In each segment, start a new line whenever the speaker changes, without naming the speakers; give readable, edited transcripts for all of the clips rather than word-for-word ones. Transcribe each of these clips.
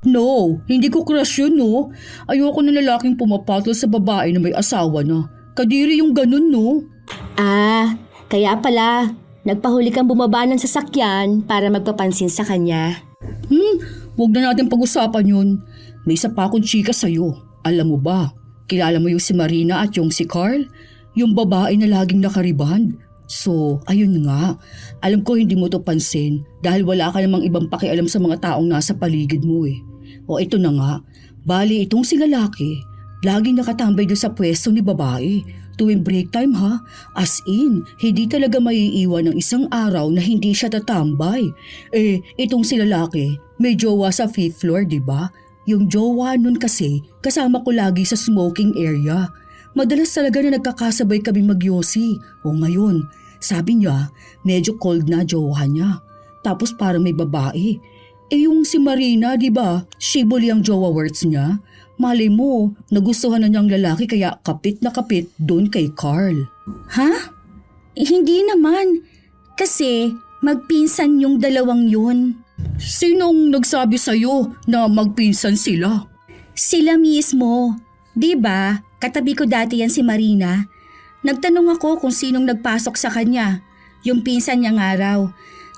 No, hindi ko crush yun, no. Ayoko ng lalaking pumapatol sa babae na may asawa na. Kadiri yung ganun, no.
Ah, kaya pala, nagpahuli kang bumaba ng sasakyan para magpapansin sa kanya.
Huwag na natin pag-usapan yun. May isa pa akong chika sa'yo. Alam mo ba, kilala mo yung si Marina at yung si Carl? Yung babae na laging nakariband. So, ayun nga. Alam ko hindi mo to pansin dahil wala ka namang ibang pakialam sa mga taong nasa paligid mo eh. O ito na nga, bali itong si lalaki, laging nakatambay doon sa pwesto ni babae. Tuwing break time ha, as in, hindi talaga maiiwan ng isang araw na hindi siya tatambay. Itong si lalaki, may jowa sa 5th floor, di ba? Yung jowa nun kasi, kasama ko lagi sa smoking area. Madalas talaga na nagkakasabay kami magyosi. O ngayon, sabi niya, medyo cold na jowa niya. Tapos parang may babae. Yung si Marina, di ba? Shibuli ang jowa words niya. Malay mo, nagustuhan na niyang lalaki kaya kapit na kapit doon kay Carl.
Ha? Hindi naman. Kasi magpinsan yung dalawang yun.
Sinong nagsabi sa'yo na magpinsan sila?
Sila mismo. Di ba? Katabi ko dati yan si Marina. Nagtanong ako kung sinong nagpasok sa kanya. Yung pinsan niyang araw.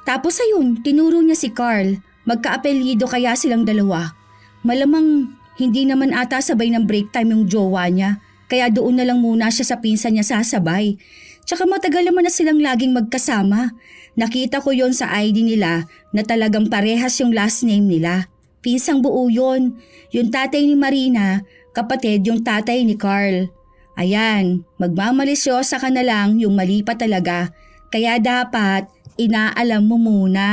Tapos ayun, tinuro niya si Carl. Magka-apelyido kaya silang dalawa. Malamang hindi naman ata sabay ng break time yung jowa niya. Kaya doon na lang muna siya sa pinsan niya sasabay. Tsaka matagal naman na silang laging magkasama. Nakita ko yon sa ID nila na talagang parehas yung last name nila. Pinsang buo yon. Yung tatay ni Marina, kapatid yung tatay ni Carl. Ayan, magmamalisyosa ka na lang yung mali pa talaga. Kaya dapat inaalam mo muna.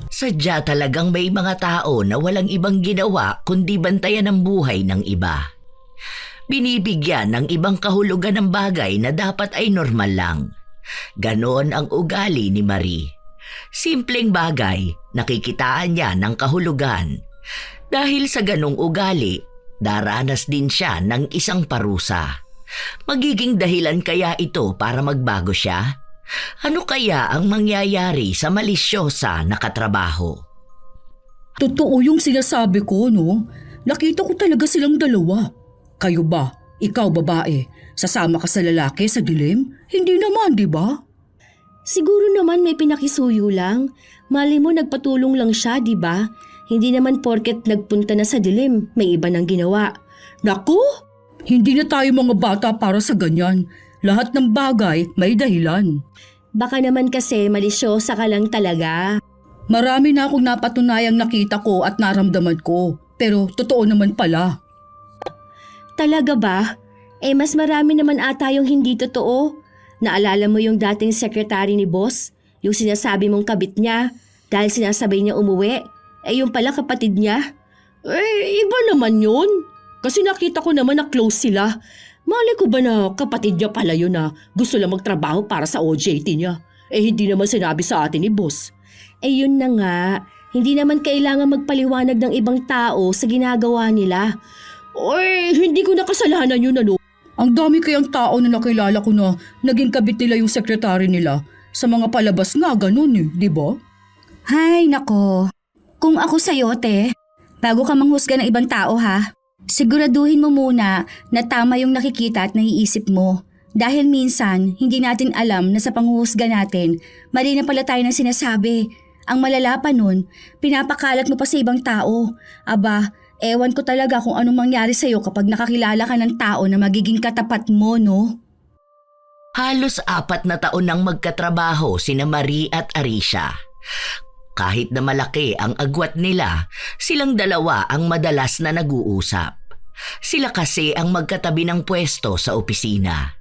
Sadya talagang may mga tao na walang ibang ginawa kundi bantayan ang buhay ng iba. Binibigyan ng ibang kahulugan ng bagay na dapat ay normal lang. Ganon ang ugali ni Marie. Simpleng bagay, nakikitaan niya ng kahulugan. Dahil sa ganong ugali, daranas din siya ng isang parusa. Magiging dahilan kaya ito para magbago siya? Ano kaya ang mangyayari sa malisyosa na katrabaho?
Totoo yung sinasabi ko, no? Nakita ko talaga silang dalawa. Kayo ba? Ikaw babae, sasama ka sa lalaki sa dilim? Hindi naman, di ba?
Siguro naman may pinakisuyo lang. Mali mo nagpatulong lang siya, di ba? Hindi naman porket nagpunta na sa dilim, may iba nang ginawa.
Naku! Hindi na tayo mga bata para sa ganyan. Lahat ng bagay may dahilan.
Baka naman kasi malisyosa ka lang talaga.
Marami na akong napatunayang nakita ko at naramdaman ko. Pero totoo naman pala.
Talaga ba? Mas marami naman ata yung hindi totoo. Naalala mo yung dating sekretary ni boss? Yung sinasabi mong kabit niya dahil sinasabay niya umuwi? Yung pala kapatid niya?
Iba naman yun. Kasi nakita ko naman na close sila. Mali ko ba na kapatid niya pala yun na gusto lang magtrabaho para sa OJT niya? Hindi naman sinabi sa atin ni boss.
Yun na nga. Hindi naman kailangan magpaliwanag ng ibang tao sa ginagawa nila.
Hindi ko nakasalanan yun ano. Ang dami kayang tao na nakilala ko na naging kabit nila yung sekretary nila. Sa mga palabas nga ganun di ba?
Hay nako. Kung ako sa'yo te, bago ka manghusga ng ibang tao ha, siguraduhin mo muna na tama yung nakikita at naiisip mo. Dahil minsan, hindi natin alam na sa panghuhusga natin, mali na pala tayo ng sinasabi. Ang malala pa nun, pinapakalat mo pa sa ibang tao. Aba, ewan ko talaga kung anong mangyari sa'yo kapag nakakilala ka ng tao na magiging katapat mo, no?
Halos 4 na taon nang magkatrabaho sina Marie at Arisha. Kahit na malaki ang agwat nila, silang dalawa ang madalas na nag-uusap. Sila kasi ang magkatabi ng pwesto sa opisina.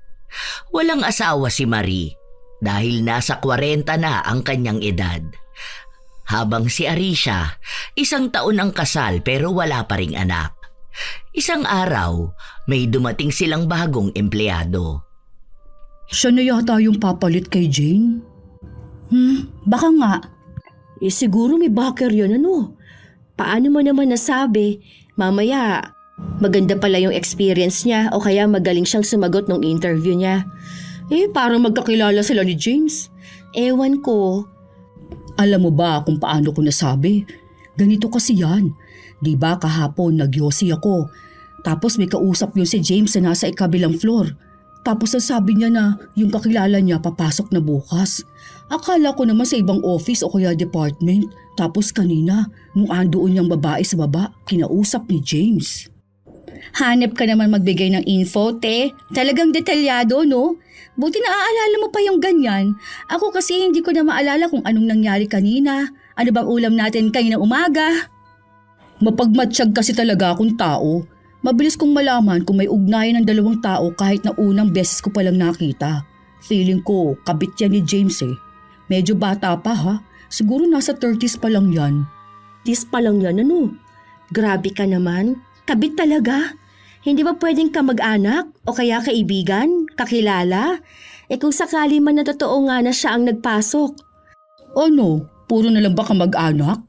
Walang asawa si Marie dahil nasa 40 na ang kanyang edad. Habang si Arisha, 1 taon ang kasal pero wala pa ring anak. Isang araw, may dumating silang bagong empleyado.
Siya na yata yung papalit kay Jane?
Baka nga. Siguro may backer yun ano. Paano mo naman nasabi? Mamaya, maganda pala yung experience niya o kaya magaling siyang sumagot ng interview niya.
Parang magkakilala sila ni James.
Ewan ko.
Alam mo ba kung paano ko nasabi? Ganito kasi yan. Di ba kahapon nagyosi ako. Tapos may kausap yun si James na nasa ikabilang floor. Tapos sabi niya na yung kakilala niya papasok na bukas. Akala ko naman sa ibang office o kaya department. Tapos kanina, nung andoon yung babae sa baba, kinausap ni James.
Hanep ka naman magbigay ng info, te. Talagang detalyado, no? Buti naaalala mo pa yung ganyan. Ako kasi hindi ko na maalala kung anong nangyari kanina. Ano bang ulam natin kanina umaga?
Mapagmatsyag kasi talaga akong tao. Mabilis kong malaman kung may ugnayan ng dalawang tao kahit na unang beses ko palang nakita. Feeling ko, kabit yan ni James eh. Medyo bata pa ha. Siguro nasa 30s pa lang yan.
30s pa lang yan, ano? Grabe ka naman. Kabit talaga. Hindi ba pwedeng kamag-anak o kaya kaibigan, kakilala? Kung sakali man na totoo nga na siya ang nagpasok.
Ano? Puro na lang ba kamag-anak?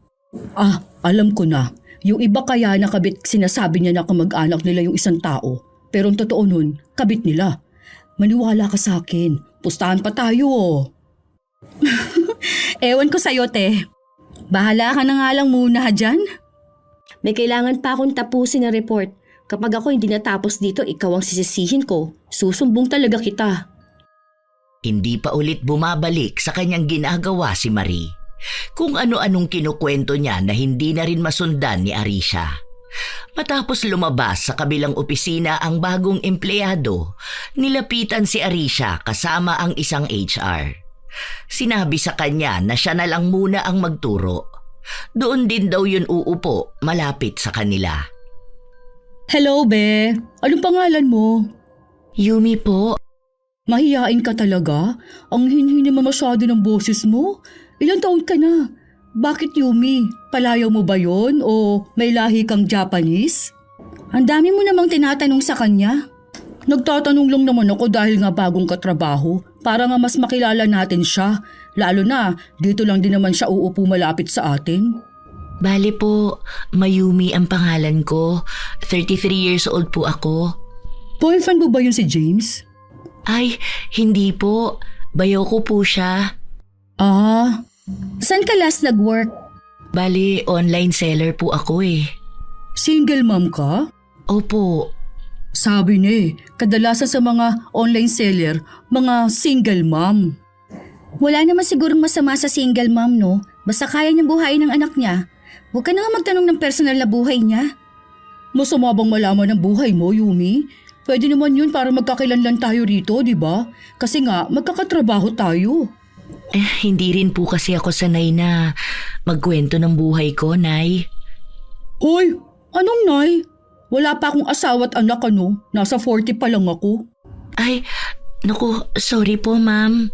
Ah, alam ko na. Yung iba kaya nakabit sinasabi niya na kamag-anak nila yung isang tao. Pero ang totoo nun, kabit nila. Maniwala ka sa akin. Pustahan pa tayo oh.
Ewan ko sa'yo, te. Bahala ka na nga lang muna dyan. May kailangan pa akong tapusin na report. Kapag ako hindi natapos dito, ikaw ang sisisihin ko. Susumbong talaga kita.
Hindi pa ulit bumabalik sa kanyang ginagawa si Marie. Kung ano-anong kinukwento niya na hindi na rin masundan ni Arisha. Matapos lumabas sa kabilang opisina ang bagong empleyado, nilapitan si Arisha kasama ang isang HR. Sinabi sa kanya na siya na lang muna ang magturo. Doon din daw yun uupo malapit sa kanila.
Hello, be. Anong pangalan mo?
Yumi po.
Mahiyain ka talaga? Ang hinhi naman masyado ng boses mo. Ilang taon ka na? Bakit Yumi? Palayaw mo ba yon o may lahi kang Japanese?
Ang dami mo namang tinatanong sa kanya.
Nagtatanong lang naman ako dahil nga bagong katrabaho para nga mas makilala natin siya. Lalo na dito lang din naman siya uupo malapit sa atin.
Bale po, Mayumi ang pangalan ko. 33 years old po ako.
Boyfriend mo ba yun si James?
Ay, hindi po. Bayaw ko po siya.
Ah,
Saan ka last nag-work?
Bale, online seller po ako eh.
single mom ka?
Opo.
Sabi niya kadalasan sa mga online seller, mga single mom.
Wala naman sigurong masama sa single mom, no? Basta kaya niyang buhayin ng anak niya. Huwag ka na nga magtanong ng personal na buhay niya.
Masama bang malaman ang buhay mo, Yumi? Pwede naman yun para magkakilanlan tayo rito, di ba? Kasi nga, magkakatrabaho tayo.
Hindi rin po kasi ako sanay na magkwento ng buhay ko, Nay.
Hoy, anong nay? Wala pa akong asawa at anak ano? Nasa 40 pa lang ako.
Ay, naku, sorry po, ma'am.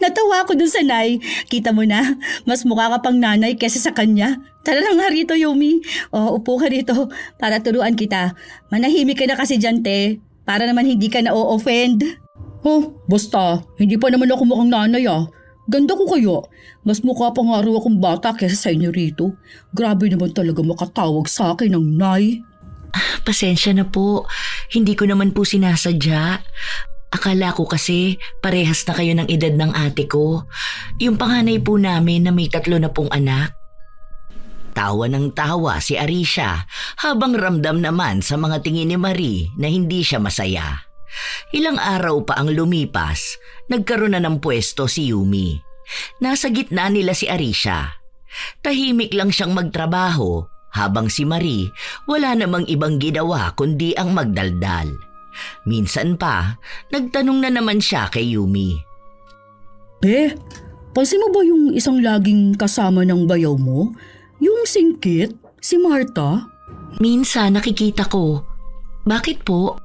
Natawa ako dun sa Nay. Kita mo na, mas mukha ka pang nanay kesa sa kanya. Tara na nga rito, Yumi. O, upo ka rito para turuan kita. Manahimik ka na kasi dyan, te. Para naman hindi ka na-o-offend.
Oh, basta, hindi pa naman ako mukhang nanay ah. Ganda ko kayo. Mas mukha pa nga raw akong bata kesa sa inyo rito. Grabe naman talaga makatawag sa akin ng nay.
Pasensya na po. Hindi ko naman po sinasadya. Akala ko kasi parehas na kayo ng edad ng ate ko. Yung panganay po namin na may 3 na pong anak. Tawa ng tawa si Arisha habang ramdam naman sa mga tingin ni Marie na hindi siya masaya. Ilang araw pa ang lumipas, nagkaroon na ng pwesto si Yumi. Nasa gitna nila si Arisha. Tahimik lang siyang magtrabaho habang si Marie wala namang ibang ginawa kundi ang magdaldal. Minsan pa, nagtanong na naman siya kay Yumi.
Be, pansin mo ba yung isang laging kasama ng bayaw mo? Yung singkit, si Martha?
Minsan nakikita ko. Bakit po?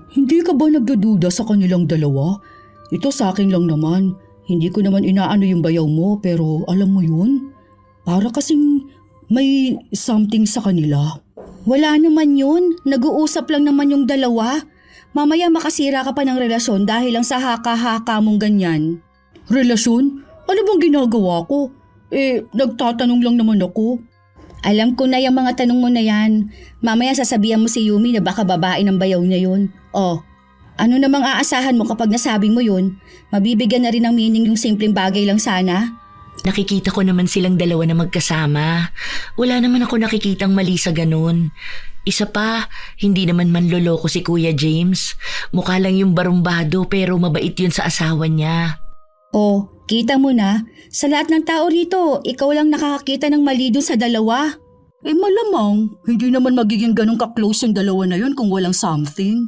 Hindi ka ba nagdududa sa kanilang dalawa? Ito sa akin lang naman. Hindi ko naman inaano yung bayaw mo pero alam mo yun? Para kasing may something sa kanila.
Wala naman yun. Nag-uusap lang naman yung dalawa. Mamaya makasira ka pa ng relasyon dahil lang sa haka-haka mong ganyan.
Relasyon? Ano bang ginagawa ko? Nagtatanong lang naman ako.
Alam ko na yung mga tanong mo na yan. Mamaya sasabihan mo si Yumi na baka babae ng bayaw niya yun. Oh, ano namang aasahan mo kapag nasabi mo yun? Mabibigyan na rin ng meaning yung simpleng bagay lang sana?
Nakikita ko naman silang dalawa na magkasama. Wala naman ako nakikitang mali sa ganun. Isa pa, hindi naman manloloko si Kuya James. Mukha lang yung barumbado pero mabait yun sa asawa niya.
Oh, kita mo na, sa lahat ng tao rito, ikaw lang nakakakita ng mali dun sa dalawa.
Malamang, hindi naman magiging ganun ka-close yung dalawa na yun kung walang something.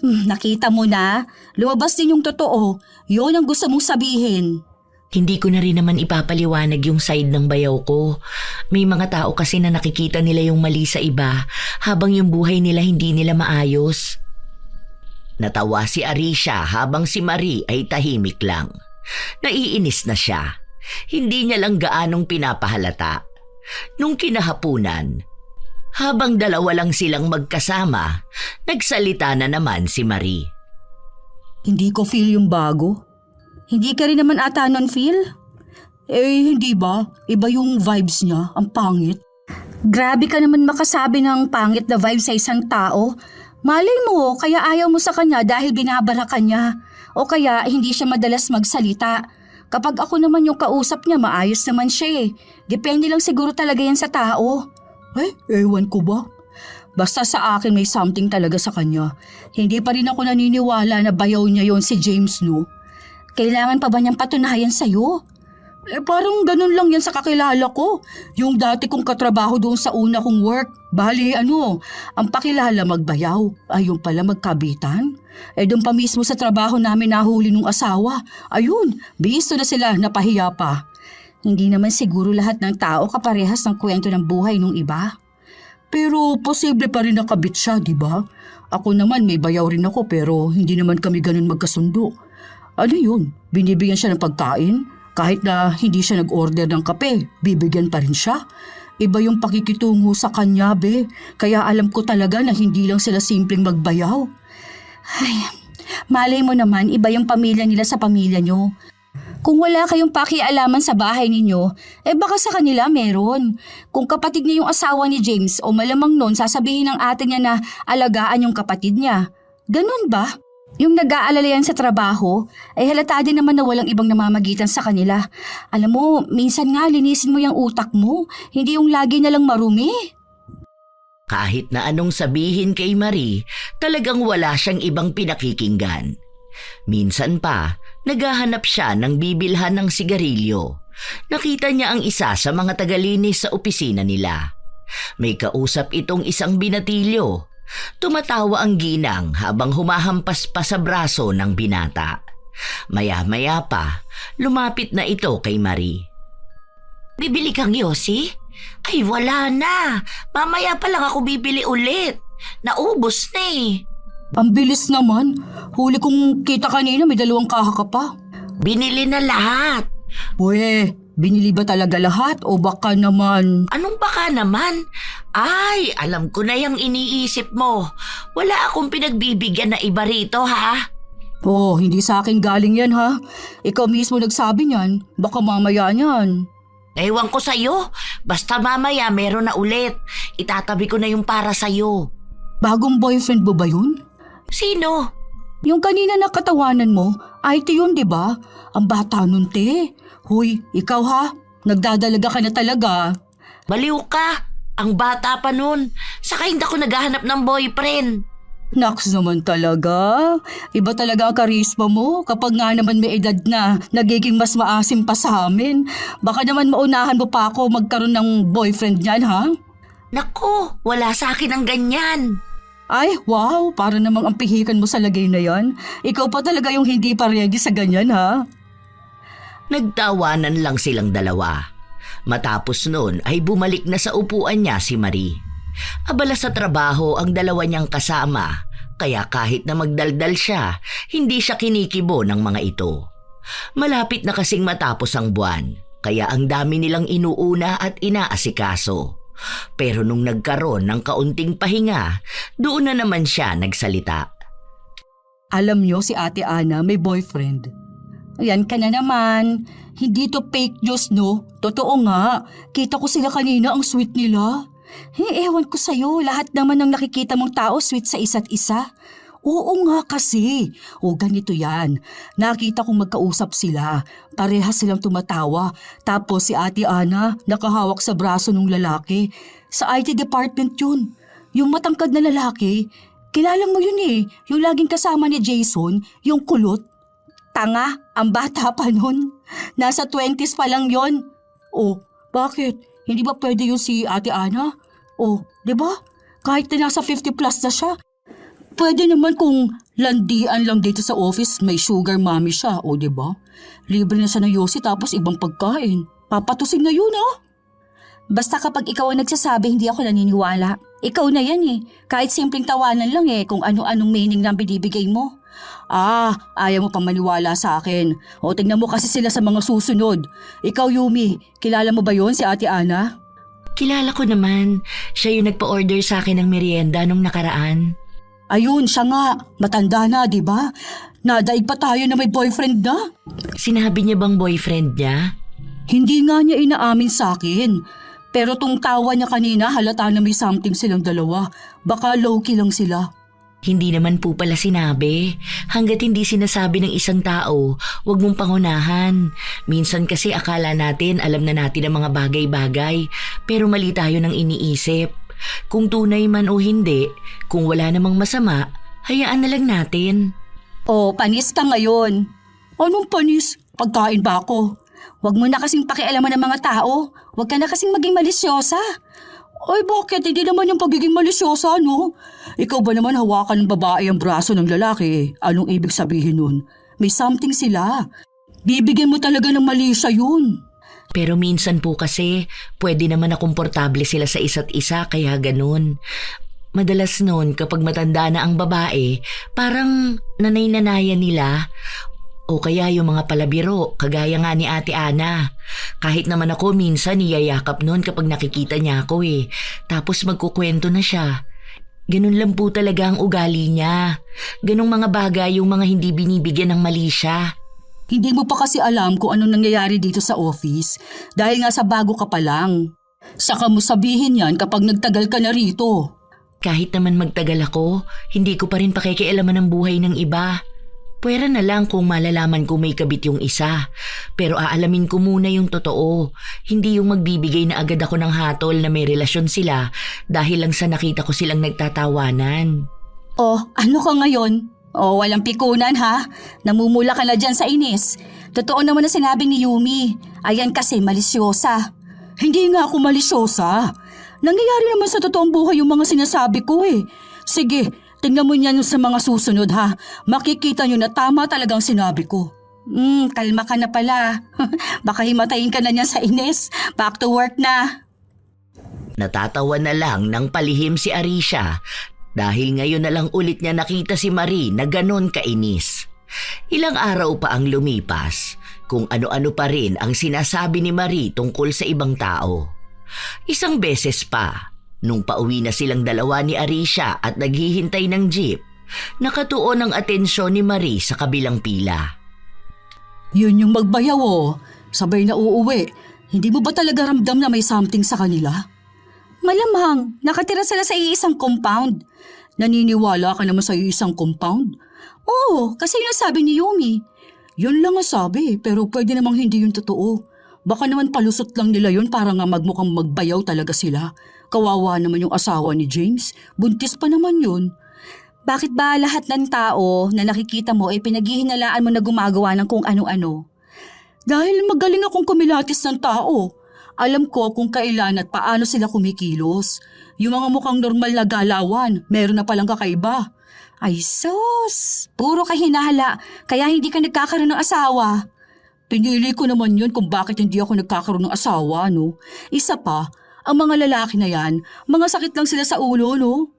Nakita mo na, lumabas din yung totoo. Yun ang gusto mong sabihin.
Hindi ko na rin naman ipapaliwanag yung side ng bayaw ko. May mga tao kasi na nakikita nila yung mali sa iba habang yung buhay nila hindi nila maayos. Natawa si Arisha habang si Marie ay tahimik lang. Naiinis na siya. Hindi niya lang gaanong pinapahalata. Nung kinahapunan, habang dalawa lang silang magkasama, nagsalita na naman si Marie.
Hindi ko feel yung bago.
Hindi ka rin naman ata nun, Phil?
Hindi ba? Iba yung vibes niya, ang pangit.
Grabe ka naman makasabi ng pangit na vibe sa isang tao. Malay mo, kaya ayaw mo sa kanya dahil binabara ka niya. O kaya hindi siya madalas magsalita. Kapag ako naman yung kausap niya, maayos naman siya eh. Depende lang siguro talaga yan sa tao.
Ewan ko ba? Basta sa akin may something talaga sa kanya. Hindi pa rin ako naniniwala na bayaw niya yon si James, no?
Kailangan pa ba niyang patunayan sa'yo?
Parang ganun lang yan sa kakilala ko. Yung dati kong katrabaho doon sa una kong work. Bali, ang pakilala magbayaw. Ayun pala magkabitan. Doon pa mismo sa trabaho namin nahuli nung asawa. Ayun, bisto na sila, napahiya pa.
Hindi naman siguro lahat ng tao kaparehas ng kwento ng buhay nung iba.
Pero posible pa rin nakabit siya, di ba? Ako naman may bayaw rin ako pero hindi naman kami ganun magkasundo. Ano yun? Binibigyan siya ng pagkain? Kahit na hindi siya nag-order ng kape, bibigyan pa rin siya. Iba yung pakikitungo sa kanya, be. Kaya alam ko talaga na hindi lang sila simpleng magbayaw.
Ay, malay mo naman, iba yung pamilya nila sa pamilya nyo. Kung wala kayong pakialaman sa bahay ninyo, baka sa kanila meron. Kung kapatid niya yung asawa ni James o malamang nun sasabihin ng ate niya na alagaan yung kapatid niya. Ganun ba? Yung nag-aalala yan sa trabaho, halata din naman na walang ibang namamagitan sa kanila. Alam mo, minsan nga linisin mo yung utak mo, hindi yung lagi na lang marumi.
Kahit na anong sabihin kay Marie, talagang wala siyang ibang pinakikinggan. Minsan pa, naghahanap siya ng bibilhan ng sigarilyo. Nakita niya ang isa sa mga tagalinis sa opisina nila. May kausap itong isang binatilyo. Tumatawa ang ginang habang humahampas pa sa braso ng binata. Maya-maya pa, lumapit na ito kay Marie. Bibili kang yosi? Ay wala na. Mamaya pa lang ako bibili ulit. Naubos na eh.
Ang bilis naman. Huli kong kita kanina may 2 kaha ka pa.
Binili na lahat.
Binili ba talaga lahat o baka naman?
Anong baka naman? Ay, alam ko na yung iniisip mo. Wala akong pinagbibigyan na iba rito, ha?
Hindi sa akin galing yan, ha? Ikaw mismo nagsabi niyan. Baka mamaya niyan.
Ewan ko sa'yo. Basta mamaya meron na ulit. Itatabi ko na yung para sa'yo.
Bagong boyfriend mo ba yun?
Sino?
Yung kanina na katawanan mo, IT yun, di ba? Ang bata nun, te. Hoy, ikaw ha? Nagdadalaga ka na talaga.
Baliw ka. Ang bata pa nun. Saka hindi ako naghahanap ng boyfriend.
Naks naman talaga. Iba talaga ang karisma mo kapag nga naman may edad na nagiging mas maasim pa sa amin. Baka naman maunahan mo pa ako magkaroon ng boyfriend niyan, ha?
Naku, wala sa akin ang ganyan.
Ay, wow, para namang ang pihikan mo sa lagay na yan. Ikaw pa talaga yung hindi pa ready sa ganyan, ha?
Nagtawanan lang silang dalawa. Matapos noon ay bumalik na sa upuan niya si Marie. Abala sa trabaho ang dalawa niyang kasama, kaya kahit na magdaldal siya, hindi siya kinikibo ng mga ito. Malapit na kasing matapos ang buwan, kaya ang dami nilang inuuna at inaasikaso. Pero nung nagkaroon ng kaunting pahinga, doon na naman siya nagsalita.
Alam niyo si Ate Ana may boyfriend.
Yan ka na naman.
Hindi to fake news, no? Totoo nga. Kita ko sila kanina, ang sweet nila.
Ewan ko sa'yo, lahat naman ng nakikita mong tao sweet sa isa't isa.
Oo nga kasi. O ganito yan. Nakita kong magkausap sila. Parehas silang tumatawa. Tapos si Ate Ana nakahawak sa braso ng lalaki. Sa IT department yun. Yung matangkad na lalaki. Kilala mo yun eh. Yung laging kasama ni Jason, yung kulot.
Tanga, ang bata pa nun. Nasa 20s pa lang yon.
Oh, bakit? Hindi ba pwede yun si Ate Ana? Oh, di ba? Kahit na nasa 50 plus na siya. Pwede naman kung landian lang dito sa office, may sugar mommy siya, o di ba? Libre na siya ng yosi tapos ibang pagkain. Papatusin na yun, ah.
Basta kapag ikaw ang nagsasabi, hindi ako naniniwala. Ikaw na yan eh. Kahit simpleng tawanan lang eh kung ano-anong meaning ng binibigay mo.
Ah, ayaw mo pang maniwala sa akin. O tingnan mo kasi sila sa mga susunod. Ikaw, Yumi, kilala mo ba yon si Ate Ana?
Kilala ko naman. Siya yung nagpa-order sa akin ng merienda nung nakaraan.
Ayun, siya nga. Matanda na, di ba? Nadaig pa tayo na may boyfriend na.
Sinabi niya bang boyfriend niya?
Hindi nga niya inaamin sa akin. Pero tung tawa niya kanina, halata na may something silang dalawa. Baka low-key lang sila.
Hindi naman po pala sinabi. Hanggat hindi sinasabi ng isang tao, huwag mong pangunahan. Minsan kasi akala natin alam na natin ang mga bagay-bagay, pero mali tayo ng iniisip. Kung tunay man o hindi, kung wala namang masama, hayaan na lang natin.
Oh, panis ka ngayon.
Anong panis? Pagkain ba ako?
Huwag mo na kasing pakialaman ng mga tao. Huwag ka na kasing maging malisyosa.
Ay bakit? Hindi naman yung pagiging malisyosa, no? Ikaw ba naman hawakan ng babae ang braso ng lalaki? Anong ibig sabihin nun? May something sila. Bibigyan mo talaga ng mali siya yun.
Pero minsan po kasi, pwede naman na komportable sila sa isa't isa kaya ganun. Madalas noon kapag matanda na ang babae, parang nanay-nanayan nila. O kaya yung mga palabiro, kagaya nga ni Ate Ana. Kahit naman ako minsan niyayakap noon kapag nakikita niya ako eh. Tapos magkukwento na siya. Ganun lang po talaga ang ugali niya. Ganung mga bagay yung mga hindi binibigyan ng mali siya.
Hindi mo pa kasi alam kung anong nangyayari dito sa office dahil nga sa bago ka pa lang. Saka mo sabihin yan kapag nagtagal ka na rito.
Kahit naman magtagal ako, hindi ko pa rin pakikialaman ng buhay ng iba. Pwera na lang kung malalaman ko may kabit yung isa. Pero aalamin ko muna yung totoo. Hindi yung magbibigay na agad ako ng hatol na may relasyon sila dahil lang sa nakita ko silang nagtatawanan.
Oh, ano ka ngayon? Oh, walang pikunan ha? Namumula ka na dyan sa inis. Totoo naman na sinabi ni Yumi. Ayan kasi malisyosa.
Hindi nga ako malisyosa. Nangyayari naman sa totoong buhay yung mga sinasabi ko eh. Sige, tingnan mo niyan sa mga susunod ha. Makikita niyo na tama talagang sinabi ko.
Kalma ka na pala. Baka himatayin ka na niyan sa inis. Back to work na.
Natatawa na lang ng palihim si Arisha dahil ngayon na lang ulit niya nakita si Marie na ganon kainis. Ilang araw pa ang lumipas, kung ano-ano pa rin ang sinasabi ni Marie tungkol sa ibang tao. Isang beses pa, nung pauwi na silang dalawa ni Arisha at naghihintay ng jeep, nakatuon ang atensyon ni Marie sa kabilang pila.
Yun yung magbayaw oh. Sabay na uuwi. Hindi mo ba talaga ramdam na may something sa kanila?
Malamang, nakatira sila sa iisang compound.
Naniniwala ka naman sa isang compound?
Oo, kasi yun ang sabi ni Yumi.
Yun lang ang sabi, pero pwede namang hindi yun totoo. Baka naman palusot lang nila yun para nga magmukhang magbayaw talaga sila. Kawawa naman yung asawa ni James. Buntis pa naman yun.
Bakit ba lahat ng tao na nakikita mo ay pinaghihinalaan mo na gumagawa ng kung ano-ano?
Dahil magaling akong kumilatis ng tao. Alam ko kung kailan at paano sila kumikilos. Yung mga mukhang normal na galawan, meron na palang kakaiba.
Ay sus, puro ka hinahala, kaya hindi ka nagkakaroon ng asawa.
Pinili ko naman yun kung bakit hindi ako nagkakaroon ng asawa, no? Isa pa, ang mga lalaki na yan, mga sakit lang sila sa ulo, no?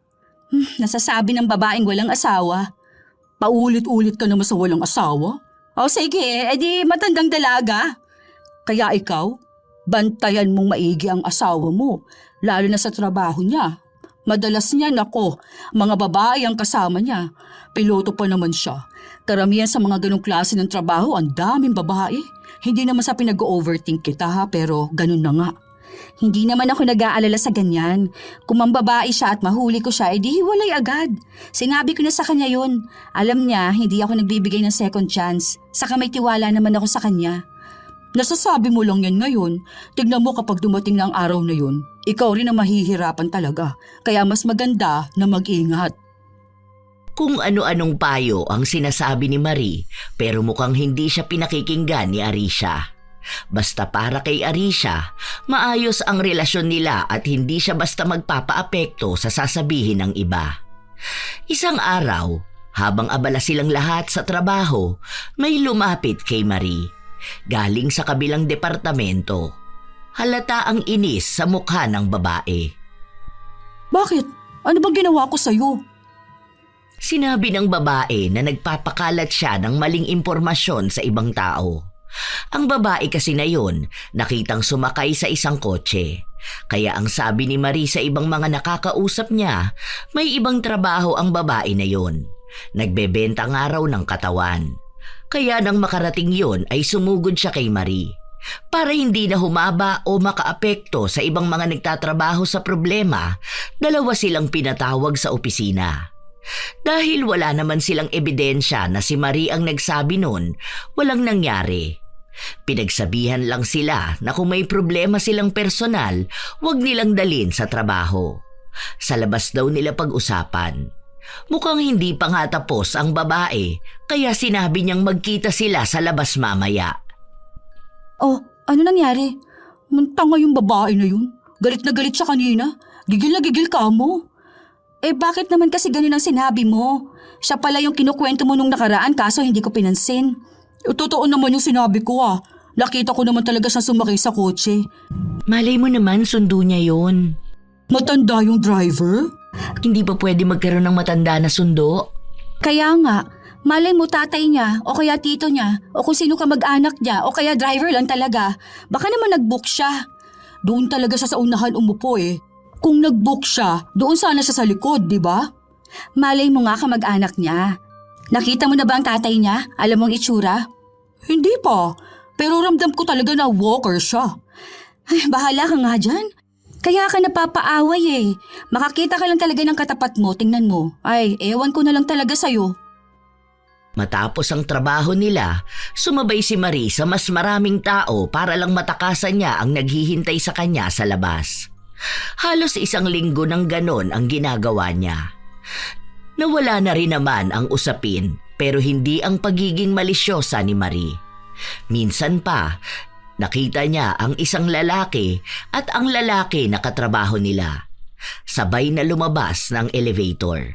Nasasabi ng babaeng walang asawa.
Paulit-ulit ka naman sa walang asawa.
O sige, edi matandang dalaga.
Kaya ikaw, bantayan mong maigi ang asawa mo, lalo na sa trabaho niya. Madalas niya, nako, mga babae ang kasama niya. Piloto pa naman siya. Karamihan sa mga ganong klase ng trabaho, ang daming babae. Hindi naman sa pinag-overthink kita ha, pero ganun na nga.
Hindi naman ako nag-aalala sa ganyan. Kung mambabae siya at mahuli ko siya, edi hiwalay agad. Sinabi ko na sa kanya yun. Alam niya, hindi ako nagbibigay ng second chance. Saka may tiwala naman ako sa kanya.
Nasasabi mo lang yan ngayon. Tignan mo kapag dumating na ang araw na yun, ikaw rin ang mahihirapan talaga. Kaya mas maganda na mag-ingat.
Kung ano-anong payo ang sinasabi ni Marie pero mukhang hindi siya pinakikinggan ni Arisha. Basta para kay Arisha, maayos ang relasyon nila at hindi siya basta magpapaapekto sa sasabihin ng iba. Isang araw, habang abala silang lahat sa trabaho, may lumapit kay Marie. Galing sa kabilang departamento. Halata ang inis sa mukha ng babae.
Bakit? Ano bang ginawa ko sa'yo?
Sinabi ng babae na nagpapakalat siya ng maling impormasyon sa ibang tao. Ang babae kasi na yun, nakitang sumakay sa isang kotse. Kaya ang sabi ni Marie sa ibang mga nakakausap niya, may ibang trabaho ang babae na yun. Nagbebenta nga raw ng katawan. Kaya nang makarating yun ay sumugod siya kay Marie. Para hindi na humaba o makaapekto sa ibang mga nagtatrabaho sa problema, dalawa silang pinatawag sa opisina. Dahil wala naman silang ebidensya na si Marie ang nagsabi nun, walang nangyari. Pinagsabihan lang sila na kung may problema silang personal, wag nilang dalin sa trabaho. Sa labas daw nila pag-usapan. Mukhang hindi pa nga tapos ang babae, kaya sinabi niyang magkita sila sa labas mamaya.
Oh, ano nangyari? Tanga yung babae na yun. Galit na galit siya kanina. Gigil na gigil ka mo.
Eh bakit naman kasi ganun ang sinabi mo? Siya pala yung kinukwento mo nung nakaraan kaso hindi ko pinansin.
Totoo naman yung sinabi ko ah. Nakita ko naman talaga siya sumakay sa kotse.
Malay mo naman sundo niya yon.
Matanda yung driver?
Hindi ba pwede magkaroon ng matanda na sundo?
Kaya nga, malay mo tatay niya o kaya tito niya o kung sino ka mag-anak niya o kaya driver lang talaga. Baka naman nag-book siya.
Doon talaga siya sa unahan umupo eh. Kung nag-book siya, doon sana siya sa likod, di ba?
Malay mo nga kamag-anak niya. Nakita mo na ba ang tatay niya? Alam mong itsura?
Hindi pa. Pero ramdam ko talaga na walker siya.
Ay, bahala ka nga dyan. Kaya ka napapaaway eh. Makakita ka lang talaga ng katapat mo, tingnan mo. Ay, ewan ko na lang talaga sa'yo.
Matapos ang trabaho nila, sumabay si Marie sa mas maraming tao para lang matakasan niya ang naghihintay sa kanya sa labas. Halos 1 linggo ng ganon ang ginagawa niya. Nawala na rin naman ang usapin pero hindi ang pagiging malisyosa ni Marie. Minsan pa, nakita niya ang isang lalaki at ang lalaki na katrabaho nila. Sabay na lumabas ng elevator.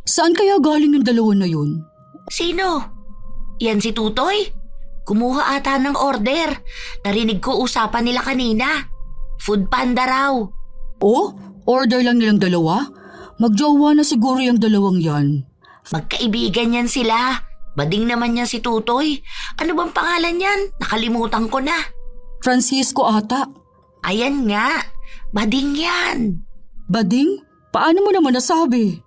Saan kaya galing yung dalawa na yun?
Sino? Yan si Tutoy? Kumuha ata ng order. Narinig ko usapan nila kanina. Food Panda raw.
Oh, order lang nilang dalawa? Magjowa na siguro yung dalawang yan.
Magkaibigan yan sila. Bading naman yan si Tutoy. Ano bang pangalan yan? Nakalimutan ko na.
Francisco ata.
Ayan nga. Bading yan.
Bading? Paano mo naman nasabi?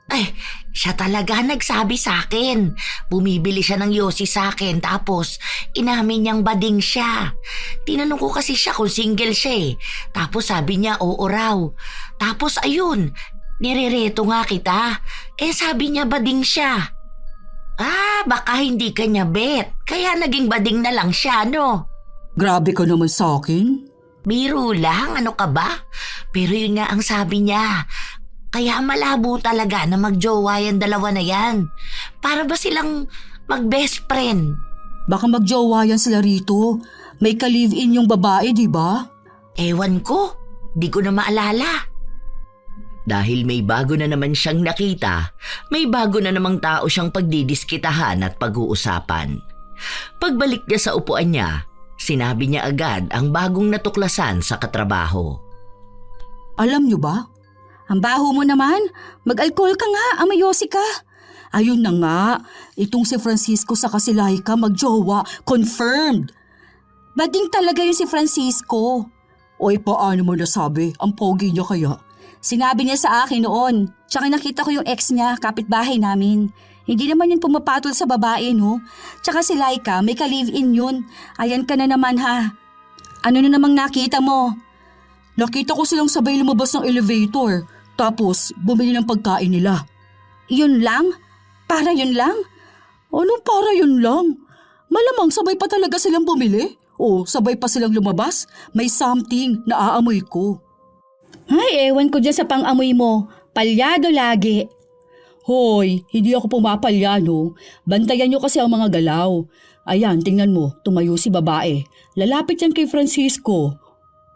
Ay, siya talaga nagsabi sa akin. Bumibili siya ng yosi sa akin tapos inamin niyang bading siya. Tinanong ko kasi siya kung single siya eh. Tapos sabi niya oo raw. Tapos ayun, nirereto nga kita. Eh sabi niya bading siya. Ah, baka hindi ka niya bet. Kaya naging bading na lang siya, no?
Grabe ka naman sa akin.
Biro lang, ano ka ba? Pero yun nga ang sabi niya. Kaya malabo talaga na magjowa yung dalawa na yan. Para ba silang mag-best friend?
Baka magjowa yan sila rito. May ka-live-in yung babae, di ba?
Ewan ko, di ko na maalala. Dahil may bago na naman siyang nakita, may bago na namang tao siyang pagdidiskitahan at pag-uusapan. Pagbalik niya sa upuan niya, sinabi niya agad ang bagong natuklasan sa katrabaho.
Alam niyo ba?
Ang baho mo naman. Mag-alcohol ka nga, amayosi ka.
Ayun na nga, itong si Francisco sa si Laika magjowa, confirmed.
Bading talaga yun si Francisco.
Oy, paano mo nasabi? Ang pogi niya kaya?
Sinabi niya sa akin noon. Tsaka nakita ko yung ex niya, kapitbahay namin. Hindi naman yun pumapatol sa babae, no? Tsaka si Laika, may ka-live-in yun. Ayan ka na naman ha. Ano na namang nakita mo?
Nakita ko silang sabay lumabas ng elevator, tapos bumili ng pagkain nila.
Yun lang? Para yun lang?
Anong para yun lang? Malamang sabay pa talaga silang bumili? O sabay pa silang lumabas? May something na aamoy ko.
Ay, ewan ko dyan sa pang-amoy mo. Palyado lagi.
Hoy, hindi ako pumapalya, no? Bantayan nyo kasi ang mga galaw. Ayan, tingnan mo, tumayo si babae. Lalapit yan kay Francisco.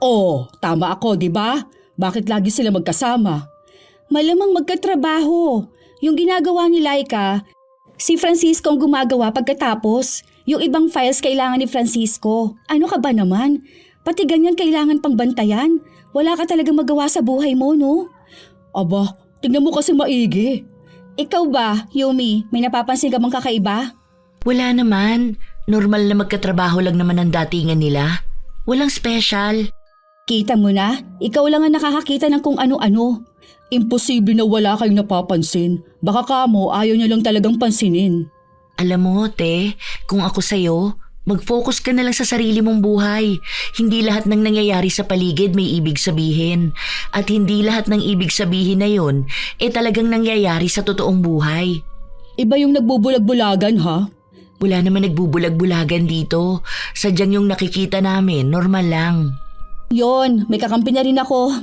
Oh, tama ako, di ba? Bakit lagi sila magkasama?
Malamang magkatrabaho. Yung ginagawa ni Laika, si Francisco ang gumagawa pagkatapos. Yung ibang files kailangan ni Francisco. Ano ka ba naman? Pati ganyan kailangan pang bantayan. Wala ka talagang magawa sa buhay mo, no?
Aba, tingnan mo kasi maigi.
Ikaw ba, Yumi, may napapansin ka bang kakaiba?
Wala naman. Normal na magkatrabaho lang naman ang datingan nila. Walang special.
Kita mo na, ikaw lang ang nakakakita ng kung ano-ano.
Imposible na wala kayong napapansin. Baka kamo ayaw niya lang talagang pansinin.
Alam mo, te, kung ako sa'yo, mag-focus ka na lang sa sarili mong buhay. Hindi lahat ng nangyayari sa paligid may ibig sabihin. At hindi lahat ng ibig sabihin na yon talagang nangyayari sa totoong buhay.
Iba yung nagbubulag-bulagan, ha?
Wala naman nagbubulag-bulagan dito. Sadyang yung nakikita namin, normal lang.
Yon, may kakampi na rin ako.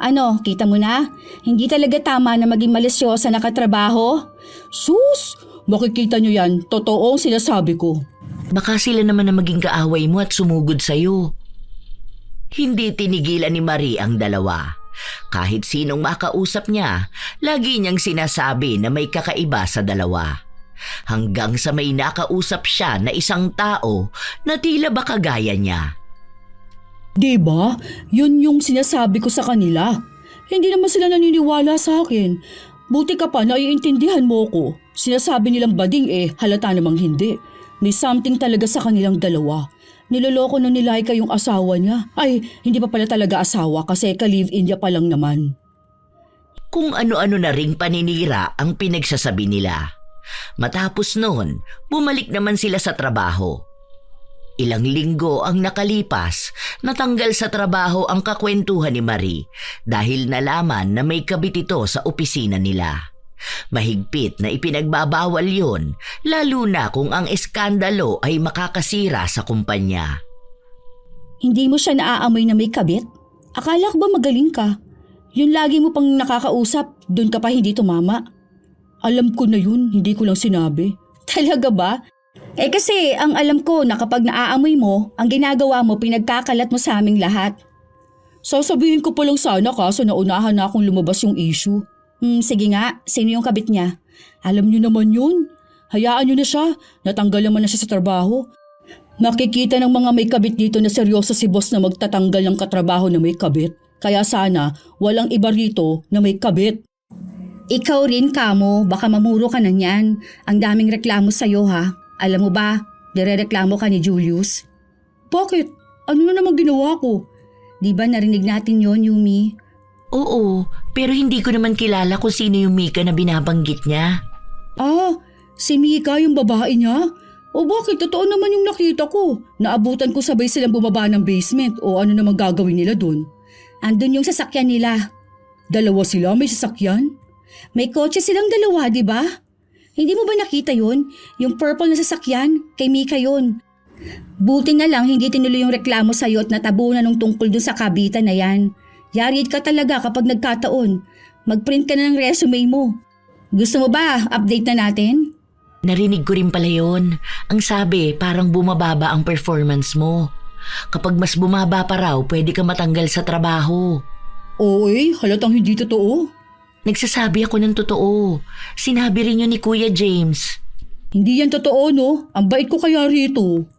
Ano, kita mo na? Hindi talaga tama na maging malisyosa na katrabaho.
Sus! Makikita nyo yan, totoo ang sinasabi ko.
Baka sila naman na maging kaaway mo at sumugod sa'yo. Hindi tinigilan ni Marie ang dalawa. Kahit sinong makausap niya, lagi niyang sinasabi na may kakaiba sa dalawa. Hanggang sa may nakausap siya na isang tao na tila ba kagaya niya.
Diba? Yun yung sinasabi ko sa kanila. Hindi naman sila naniniwala sa akin. Buti ka pa naiintindihan mo ko. Sinasabi nilang bading halata namang hindi. May something talaga sa kanilang dalawa. Niloloko na ni Laika yung asawa niya. Ay, hindi pa pala talaga asawa kasi ka-live-in niya pa lang naman.
Kung ano-ano na ring paninira ang pinagsasabi nila. Matapos noon, bumalik naman sila sa trabaho. Ilang linggo ang nakalipas, natanggal sa trabaho ang kakwentuhan ni Marie dahil nalaman na may kabit ito sa opisina nila. Mahigpit na ipinagbabawal yun, lalo na kung ang eskandalo ay makakasira sa kumpanya.
Hindi mo siya naaamoy na may kabit? Akala ko ba magaling ka? Yun lagi mo pang nakakausap, dun ka pa hindi tumama.
Alam ko na yun, hindi ko lang sinabi.
Talaga ba? Kasi ang alam ko na kapag naaamoy mo, ang ginagawa mo pinagkakalat mo sa aming lahat.
Sasabihin ko pa lang sana kaso naunahan na akong lumabas yung issue.
Sige nga, sino yung kabit niya?
Alam niyo naman yun. Hayaan niyo na siya, natanggal naman na siya sa trabaho. Nakikita ng mga may kabit dito na seryoso si boss na magtatanggal ng katrabaho na may kabit. Kaya sana walang iba rito na may kabit.
Ikaw rin, Kamo, baka mamuro ka na niyan. Ang daming reklamo sa'yo, ha? Alam mo ba, direreklamo ka ni Julius.
Bakit? Ano na namang ginawa ko?
Di ba narinig natin yon, Yumi?
Oo, pero hindi ko naman kilala kung sino yung Mika na binabanggit niya.
Ah, si Mika yung babae niya? O bakit? Totoo naman yung nakita ko. Naabutan ko sabay silang bumaba ng basement o ano namang gagawin nila dun.
Andun yung sasakyan nila.
Dalawa sila may sasakyan?
May kotse silang dalawa, di ba? Hindi mo ba nakita yun? Yung purple na sasakyan, kay Mika yun. Buti na lang hindi tinuloy yung reklamo sa'yo at natabunan ng tungkol dun sa kabitan na yan. Yari ka talaga kapag nagkataon. Mag-print ka na ng resume mo. Gusto mo ba update na natin?
Narinig ko rin pala yun. Ang sabi, parang bumababa ang performance mo. Kapag mas bumaba pa raw, pwede ka matanggal sa trabaho.
Oo halatang hindi totoo.
Nagsasabi ako ng totoo. Sinabi rin yun ni Kuya James.
Hindi yan totoo, no? Ang bait ko kaya rito.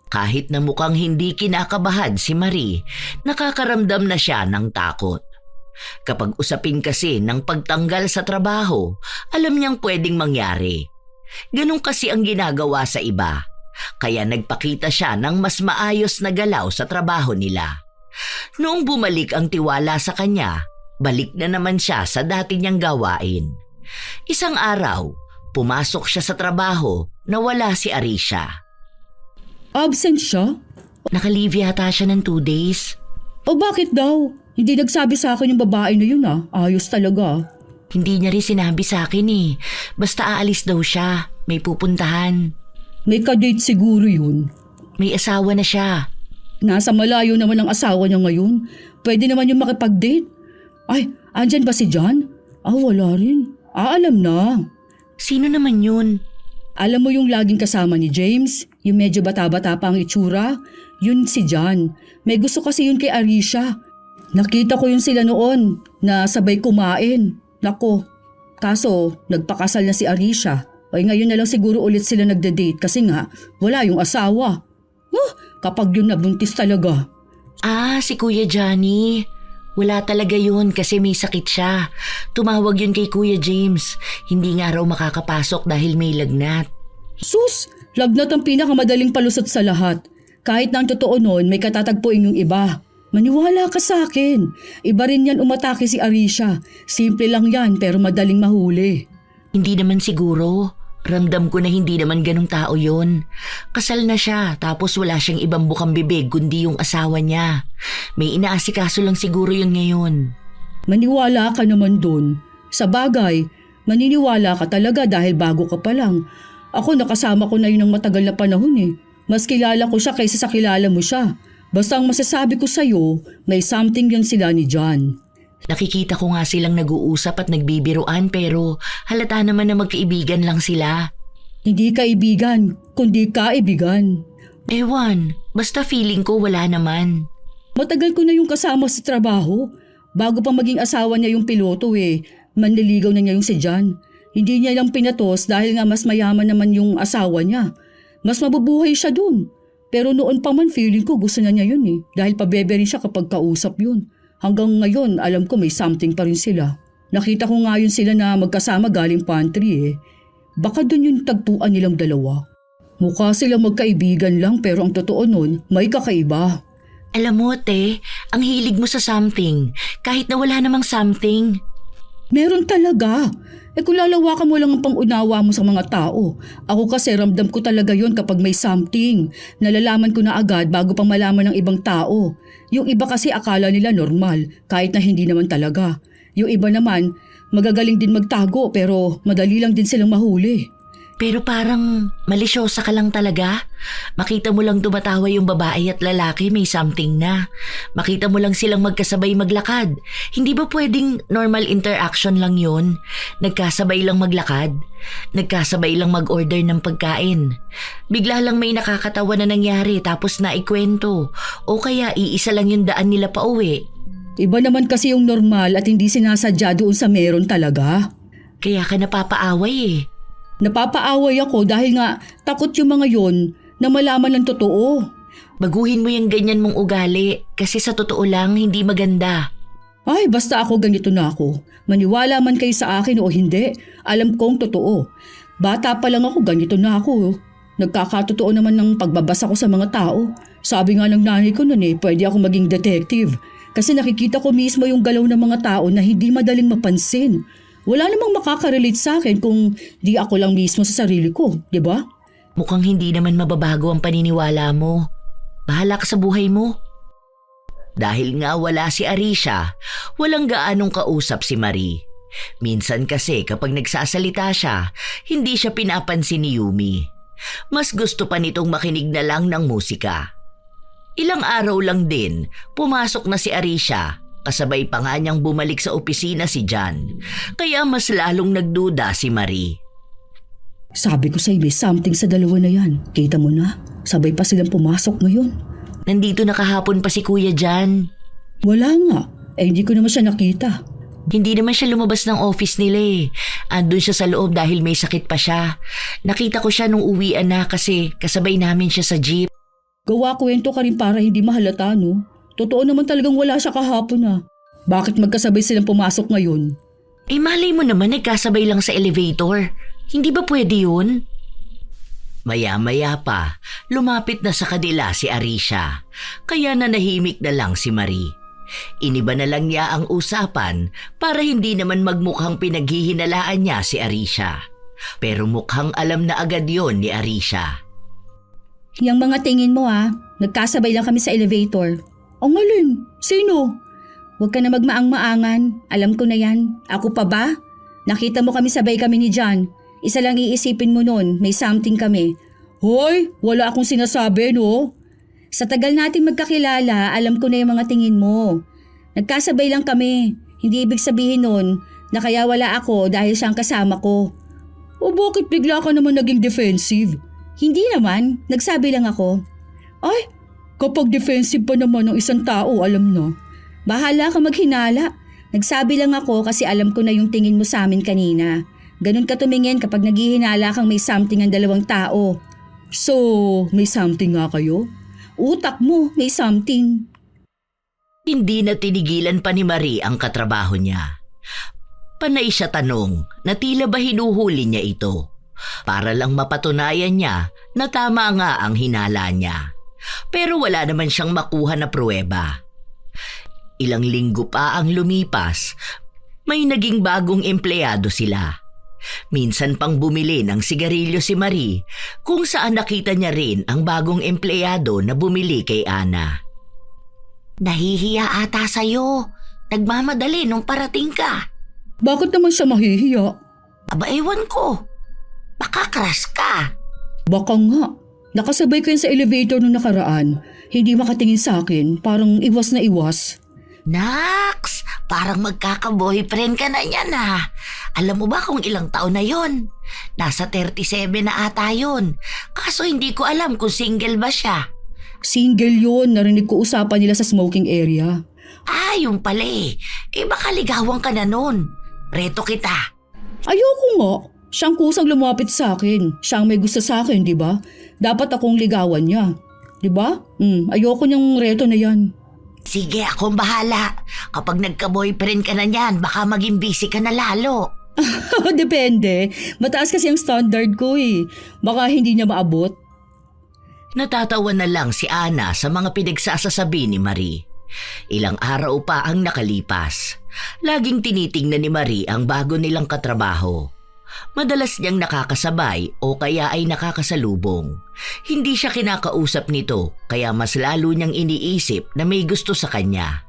Kahit na mukhang hindi kinakabahan si Marie, nakakaramdam na siya ng takot. Kapag usapin kasi ng pagtanggal sa trabaho, alam niyang pwedeng mangyari. Ganun kasi ang ginagawa sa iba. Kaya nagpakita siya ng mas maayos na galaw sa trabaho nila. Noong bumalik ang tiwala sa kanya, balik na naman siya sa dati niyang gawain. Isang araw, pumasok siya sa trabaho na wala si Arisha.
Absent siya?
Naka-leave yata siya ng 2 days.
O bakit daw? Hindi nagsabi sa akin yung babae na yun Ayos talaga.
Hindi niya rin sinabi sa akin eh. Basta aalis daw siya. May pupuntahan.
May kadate siguro yun.
May asawa na siya.
Nasa malayo naman ang asawa niya ngayon. Pwede naman yung makipag-date. Ay, andyan ba si John? Wala rin. Alam na.
Sino naman yun?
Alam mo yung laging kasama ni James? Yung medyo bata-bata pa ang itsura? Yun si John. May gusto kasi yun kay Arisha. Nakita ko yun sila noon na sabay kumain. Nako, kaso nagpakasal na si Arisha. Ay ngayon na lang siguro ulit sila nagde-date kasi nga wala yung asawa. Kapag yun nabuntis talaga.
Si Kuya Johnny. Wala talaga yun kasi may sakit siya. Tumawag yun kay Kuya James. Hindi nga raw makakapasok dahil may lagnat.
Sus, lagnat ang pinakamadaling palusot sa lahat. Kahit na ang totoo nun, may katatagpuin yung iba. Maniwala ka sa akin. Iba rin yan umatake si Arisha. Simple lang yan pero madaling mahuli.
Hindi naman siguro. Ramdam ko na hindi naman ganong tao yun. Kasal na siya tapos wala siyang ibang bukang bibig kundi yung asawa niya. May inaasikaso lang siguro yun ngayon.
Maniwala ka naman dun. Sa bagay, maniniwala ka talaga dahil bago ka pa lang. Ako nakasama ko na yun ng matagal na panahon eh. Mas kilala ko siya kaysa sa kilala mo siya. Basta ang masasabi ko sa'yo, may something yan sila ni John.
Nakikita ko nga silang nag-uusap at nagbibiruan pero halata naman na magkaibigan lang sila.
Hindi kaibigan, kundi kaibigan.
Ewan, basta feeling ko wala naman.
Matagal ko na yung kasama sa trabaho. Bago pa maging asawa niya yung piloto manliligaw na niya yung si John. Hindi niya lang pinatos dahil nga mas mayaman naman yung asawa niya. Mas mabubuhay siya dun. Pero noon pa man feeling ko gusto na niya yun dahil pabebe rin siya kapag kausap yun. Hanggang ngayon alam ko may something pa rin sila. Nakita ko nga yun sila na magkasama galing pantry Baka dun yung tagpuan nilang dalawa. Mukha silang magkaibigan lang pero ang totoo nun may kakaiba.
Alam mo, te, ang hilig mo sa something kahit na wala namang something.
Meron talaga. Kung lalawakan mo lang ang pangunawa mo sa mga tao. Ako kasi ramdam ko talaga yon kapag may something. Nalalaman ko na agad bago pang malaman ng ibang tao. Yung iba kasi akala nila normal kahit na hindi naman talaga. Yung iba naman magagaling din magtago pero madali lang din silang mahuli.
Pero parang malisyosa ka lang talaga. Makita mo lang tumatawa yung babae at lalaki may something na. Makita mo lang silang magkasabay maglakad. Hindi ba pwedeng normal interaction lang yun? Nagkasabay lang maglakad? Nagkasabay lang mag-order ng pagkain? Bigla lang may nakakatawa na nangyari tapos naikwento. O kaya iisa lang yung daan nila pa uwi.
Iba naman kasi yung normal at hindi sinasadya doon sa meron talaga.
Kaya ka napapaaway
Napapaaway ako dahil nga takot yung mga yon na malaman ng totoo.
Baguhin mo yung ganyan mong ugali kasi sa totoo lang hindi maganda.
Ay, basta ako ganito na ako. Maniwala man kayo sa akin o hindi, alam kong totoo. Bata pa lang ako, ganito na ako. Nagkakatotoo naman ng pagbabasa ko sa mga tao. Sabi nga ng nanay ko noon pwede ako maging detective. Kasi nakikita ko mismo yung galaw ng mga tao na hindi madaling mapansin. Wala namang makaka-relate sa akin kung di ako lang mismo sa sarili ko, di ba?
Mukhang hindi naman mababago ang paniniwala mo. Bahala ka sa buhay mo. Dahil nga wala si Arisha, walang gaanong kausap si Marie. Minsan kasi kapag nagsasalita siya, hindi siya pinapansin ni Yumi. Mas gusto pa nitong makinig na lang ng musika. Ilang araw lang din, pumasok na si Arisha. Kasabay pa nga niyang bumalik sa opisina si John. Kaya mas lalong nagduda si Marie.
Sabi ko sa'yo may something sa dalawa na yan. Kita mo na, sabay pa silang pumasok ngayon.
Nandito na kahapon pa si Kuya John.
Wala nga, hindi ko naman siya nakita.
Hindi naman siya lumabas ng office nila Andun siya sa loob dahil may sakit pa siya. Nakita ko siya nung uwian na kasi kasabay namin siya sa jeep.
Gawa kwento ka rin para hindi mahalata, no? Totoo naman talagang wala siya kahapon Bakit magkasabay silang pumasok ngayon?
Malay mo naman nagkasabay lang sa elevator. Hindi ba pwede yun? Maya-maya pa, lumapit na sa kanila si Arisha. Kaya nanahimik na lang si Marie. Iniba na lang niya ang usapan para hindi naman magmukhang pinaghihinalaan niya si Arisha. Pero mukhang alam na agad yon ni Arisha.
Yang mga tingin mo nagkasabay lang kami sa elevator.
Ang alin? Sino?
Huwag ka na magmaang-maangan, alam ko na yan. Ako pa ba? Nakita mo sabay kami ni John. Isa lang iisipin mo nun, may something kami.
Hoy, wala akong sinasabi, no?
Sa tagal natin magkakilala, alam ko na yung mga tingin mo. Nagkasabay lang kami. Hindi ibig sabihin nun na kaya wala ako dahil siyang kasama ko.
O bakit bigla ka naman naging defensive?
Hindi naman, nagsabi lang ako.
Ay, kapag defensive pa naman ng isang tao, alam na.
Bahala ka maghinala. Nagsabi lang ako kasi alam ko na yung tingin mo sa amin kanina. Ganun ka tumingin kapag naghihinala kang may something ang dalawang tao.
So, may something nga kayo?
Utak mo, may something.
Hindi na tinigilan pa ni Marie ang katrabaho niya. Panay siya tanong na tila ba hinuhuli niya ito para lang mapatunayan niya na tama nga ang hinala niya. Pero wala naman siyang makuha na pruweba. Ilang linggo pa ang lumipas, may naging bagong empleyado sila. Minsan pang bumili ng sigarilyo si Marie kung saan nakita niya rin ang bagong empleyado na bumili kay Ana. Nahihiya ata sa'yo. Nagmamadali nung parating ka.
Bakit naman siya mahihiya?
Aba ewan ko. Baka crush ka.
Baka nga. Nakasabay ko yun sa elevator nung nakaraan. Hindi makatingin sa akin. Parang iwas na iwas.
Naks, parang magkaka-boyfriend ka na yan Alam mo ba kung ilang taon na yon? Nasa 37 na ata yon. Kaso hindi ko alam kung single ba siya.
Single yun. Narinig ko usapan nila sa smoking area.
Yung pala baka ligawan ka na nun. Reto kita.
Ayoko nga. Siyang kusang lumapit sa akin. Siyang may gusto sa akin, di ba? Dapat akong ligawan niya. Di ba? Ayoko niyang reto na yan.
Sige, akong bahala. Kapag nagka-boyfriend ka na niyan, baka maging busy ka na lalo.
Depende. Mataas kasi ang standard ko Baka hindi niya maabot.
Natatawa na lang si Ana sa mga pinagsasasabi ni Marie. Ilang araw pa ang nakalipas. Laging tinitingnan ni Marie ang bago nilang katrabaho. Madalas niyang nakakasabay o kaya ay nakakasalubong. Hindi siya kinakausap nito kaya mas lalo niyang iniisip na may gusto sa kanya.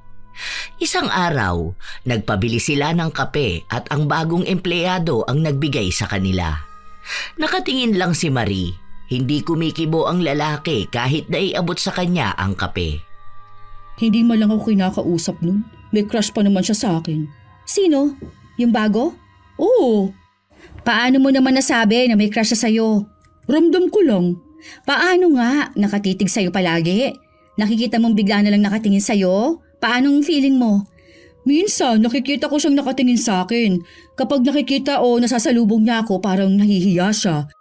Isang araw, nagpabili sila ng kape at ang bagong empleyado ang nagbigay sa kanila. Nakatingin lang si Marie. Hindi kumikibo ang lalaki kahit naiabot sa kanya ang kape.
Hindi man lang ako kinakausap nun. May crush pa naman siya sa akin.
Sino? Yung bago?
Oo.
Paano mo naman nasabi na may crush siya sa'yo?
Ramdam ko lang.
Paano nga? Nakatitig sa'yo palagi? Nakikita mong bigla na lang nakatingin sa'yo? Paanong feeling mo?
Minsan, nakikita ko siyang nakatingin sa akin. Kapag nakikita o nasasalubong niya ako, parang nahihiya siya.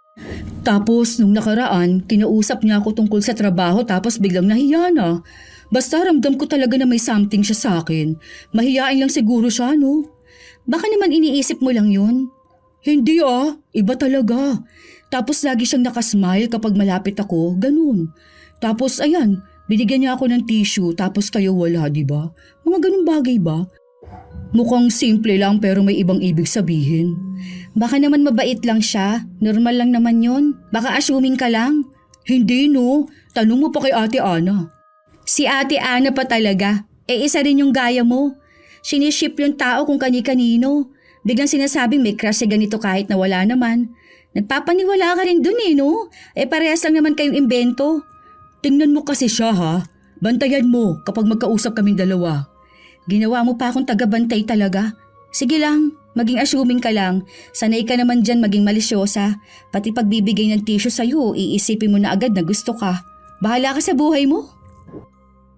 Tapos, nung nakaraan, kinausap niya ako tungkol sa trabaho tapos biglang nahiya na. Basta ramdam ko talaga na may something siya sa akin. Mahiyain lang siguro siya, no?
Baka naman iniisip mo lang yun.
Hindi iba talaga. Tapos lagi siyang nakasmile kapag malapit ako, ganun. Tapos ayan, binigyan niya ako ng tissue tapos kayo wala, di ba? Mga ganun bagay ba? Mukhang simple lang pero may ibang ibig sabihin.
Baka naman mabait lang siya. Normal lang naman yun. Baka assuming ka lang.
Hindi no, tanong mo pa kay Ate Ana.
Si Ate Ana pa talaga. Isa rin yung gaya mo. Siniship yung tao kung kani-kanino. Biglang sinasabing may crush si ganito kahit na wala naman. Nagpapaniwala ka rin dun no? Parehas lang naman kayong imbento.
Tingnan mo kasi siya Bantayan mo kapag magkausap kaming dalawa.
Ginawa mo pa akong tagabantay talaga. Sige lang, maging assuming ka lang. Sanay ka naman dyan maging malisyosa. Pati pagbibigay ng tissue sa'yo, iisipin mo na agad na gusto ka. Bahala ka sa buhay mo.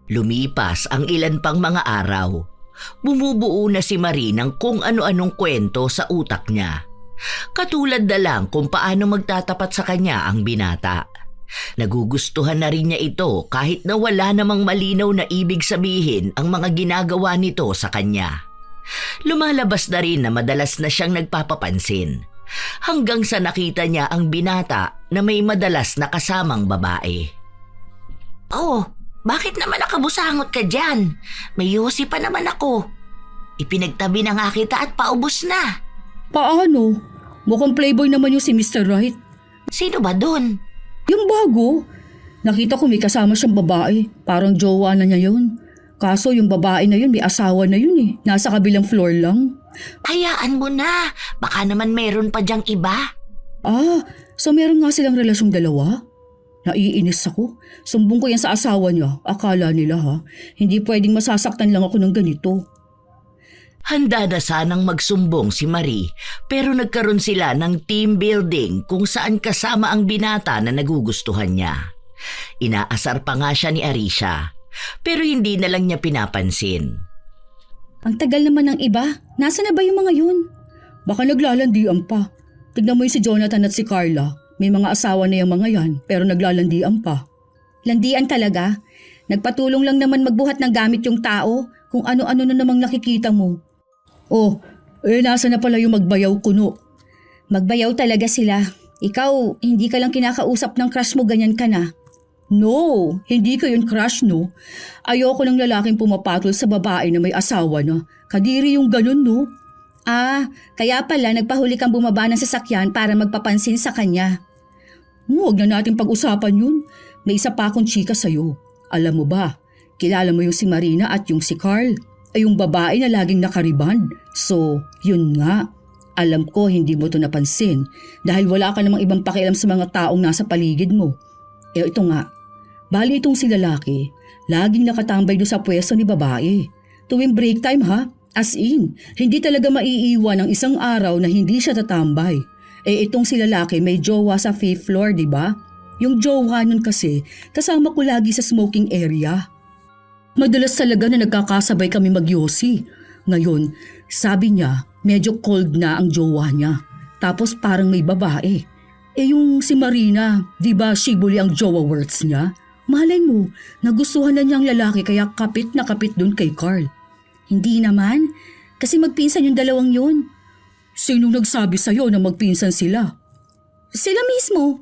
Lumipas ang ilan pang mga araw. Bumubuo na si Marie ng kung ano-anong kwento sa utak niya. Katulad na lang kung paano magtatapat sa kanya ang binata. Nagugustuhan na rin niya ito kahit na wala namang malinaw na ibig sabihin ang mga ginagawa nito sa kanya. Lumalabas na rin na madalas na siyang nagpapapansin. Hanggang sa nakita niya ang binata na may madalas na kasamang babae. Oh, bakit naman nakabusangot ka dyan? May yosi pa naman ako. Ipinagtabi na nga kita at paubos na.
Paano? Mukhang playboy naman yung si Mr. Right.
Sino ba dun?
Yung bago. Nakita ko may kasama siyang babae. Parang jowa na niya yun. Kaso yung babae na yun may asawa na yun eh. Nasa kabilang floor lang.
Hayaan mo na. Baka naman meron pa diyang iba.
Ah, so meron nga silang relasyong dalawa? Naiinis ako. Sumbong ko yan sa asawa niya. Akala nila ha. Hindi pwedeng masasaktan lang ako ng ganito.
Handa na sanang magsumbong si Marie pero nagkaroon sila ng team building kung saan kasama ang binata na nagugustuhan niya. Inaasar pa nga siya ni Arisha pero hindi na lang niya pinapansin.
Ang tagal naman ng iba. Nasaan na ba yung mga yun?
Baka naglalandian pa. Tignan mo yung si Jonathan at si Carla. May mga asawa na yung mga yan pero naglalandian pa.
Landian talaga? Nagpatulong lang naman magbuhat ng gamit yung tao kung ano-ano na namang nakikita mo.
Oh, nasa na pala yung magbayaw kuno.
Magbayaw talaga sila. Ikaw, hindi ka lang kinakausap ng crush mo, ganyan ka na.
No, hindi ko yun crush no. Ayoko ng lalaking pumapatol sa babae na may asawa na. Kadiri yung ganun no.
Ah, kaya pala nagpahuli kang bumaba ng sasakyan para magpapansin sa kanya.
Huwag na natin pag-usapan yun. May isa pa akong chika sa'yo. Alam mo ba, kilala mo yung si Marina at yung si Carl? Ay yung babae na laging nakariband. So, yun nga. Alam ko hindi mo to napansin dahil wala ka namang ibang pakialam sa mga taong nasa paligid mo. Ito nga, bali itong si lalaki, laging nakatambay doon sa pwesto ni babae. Tuwing break time ha, as in, hindi talaga maiiwan ng isang araw na hindi siya tatambay. Itong si lalaki may jowa sa 5th floor, di ba? Yung jowa nun kasi, kasama ko lagi sa smoking area. Madalas talaga na nagkakasabay kami magyosi. Ngayon, sabi niya, medyo cold na ang jowa niya. Tapos parang may babae. Yung si Marina, di ba shibuli ang jowa words niya? Malay mo, nagustuhan na niyang lalaki kaya kapit na kapit dun kay Carl.
Hindi naman, kasi magpinsan yung dalawang yun.
Sinong nagsabi sa'yo na magpinsan sila?
Sila mismo.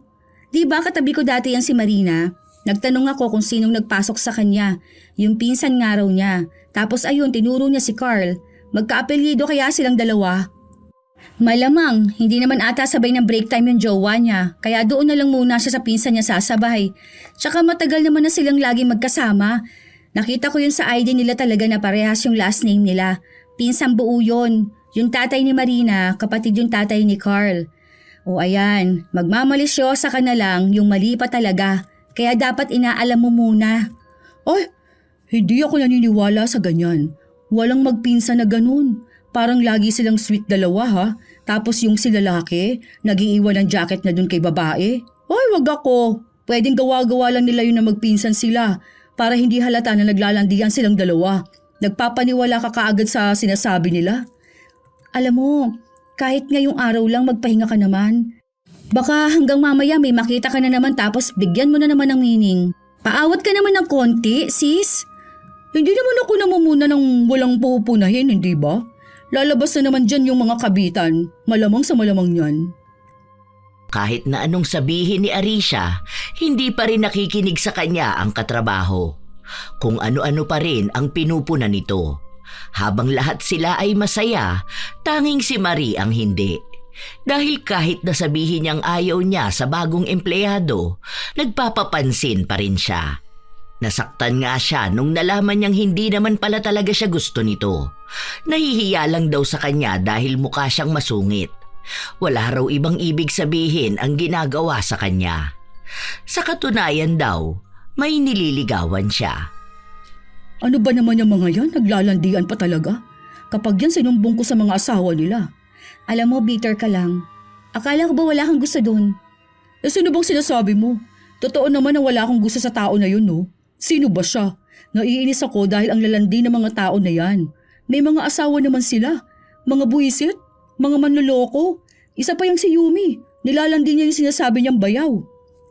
Di ba katabi ko dati yan si Marina? Nagtanong ako kung sinong nagpasok sa kanya. Yung pinsan nga raw niya. Tapos ayun, tinuro niya si Carl. Magkaapelyido kaya silang dalawa. Malamang, hindi naman ata sabay ng break time yung jowa niya. Kaya doon na lang muna siya sa pinsan niya sasabay. Tsaka matagal naman na silang laging magkasama. Nakita ko yun sa ID nila talaga na parehas yung last name nila. Pinsang buo yun. Yung tatay ni Marina, kapatid yung tatay ni Carl. O ayan, magmamalisyosa ka na lang, yung mali pa talaga. Kaya dapat inaalam mo muna.
Ay, hindi ako naniniwala sa ganyan. Walang magpinsan na ganun. Parang lagi silang sweet dalawa ha. Tapos yung si lalaki, nag-iiwan ng jacket na dun kay babae. Ay, wag ako. Pwedeng gawa-gawa lang nila yun na magpinsan sila. Para hindi halata na naglalandian silang dalawa. Nagpapaniwala ka kaagad sa sinasabi nila.
Alam mo, kahit ngayong araw lang magpahinga ka naman. Baka hanggang mamaya may makita ka na naman tapos bigyan mo na naman ng meaning. Paawat ka naman ng konti, sis.
Hindi naman ako namumuna ng walang pupunahin, hindi ba? Lalabas na naman dyan yung mga kabitan. Malamang sa malamang yan.
Kahit na anong sabihin ni Arisha, hindi pa rin nakikinig sa kanya ang katrabaho. Kung ano-ano pa rin ang pinupunan nito. Habang lahat sila ay masaya, tanging si Marie ang hindi. Dahil kahit nasabihin niyang ayaw niya sa bagong empleyado, nagpapapansin pa rin siya. Nasaktan nga siya nung nalaman niyang hindi naman pala talaga siya gusto nito. Nahihiya lang daw sa kanya dahil mukha siyang masungit. Wala raw ibang ibig sabihin ang ginagawa sa kanya. Sa katunayan daw, may nililigawan siya.
Ano ba naman yung mga yan? Naglalandian pa talaga? Kapag yan sinumbong ko sa mga asawa nila.
Alam mo, bitter ka lang. Akala ko ba wala kang gusto dun?
Sino bang sinasabi mo? Totoo naman na wala akong gusto sa tao na yun, no? Sino ba siya? Naiinis ako dahil ang lalandi ng mga tao na yan. May mga asawa naman sila. Mga buwisit, mga manloloko. Isa pa yung si Yumi. Nilalandi niya yung sinasabi niyang bayaw.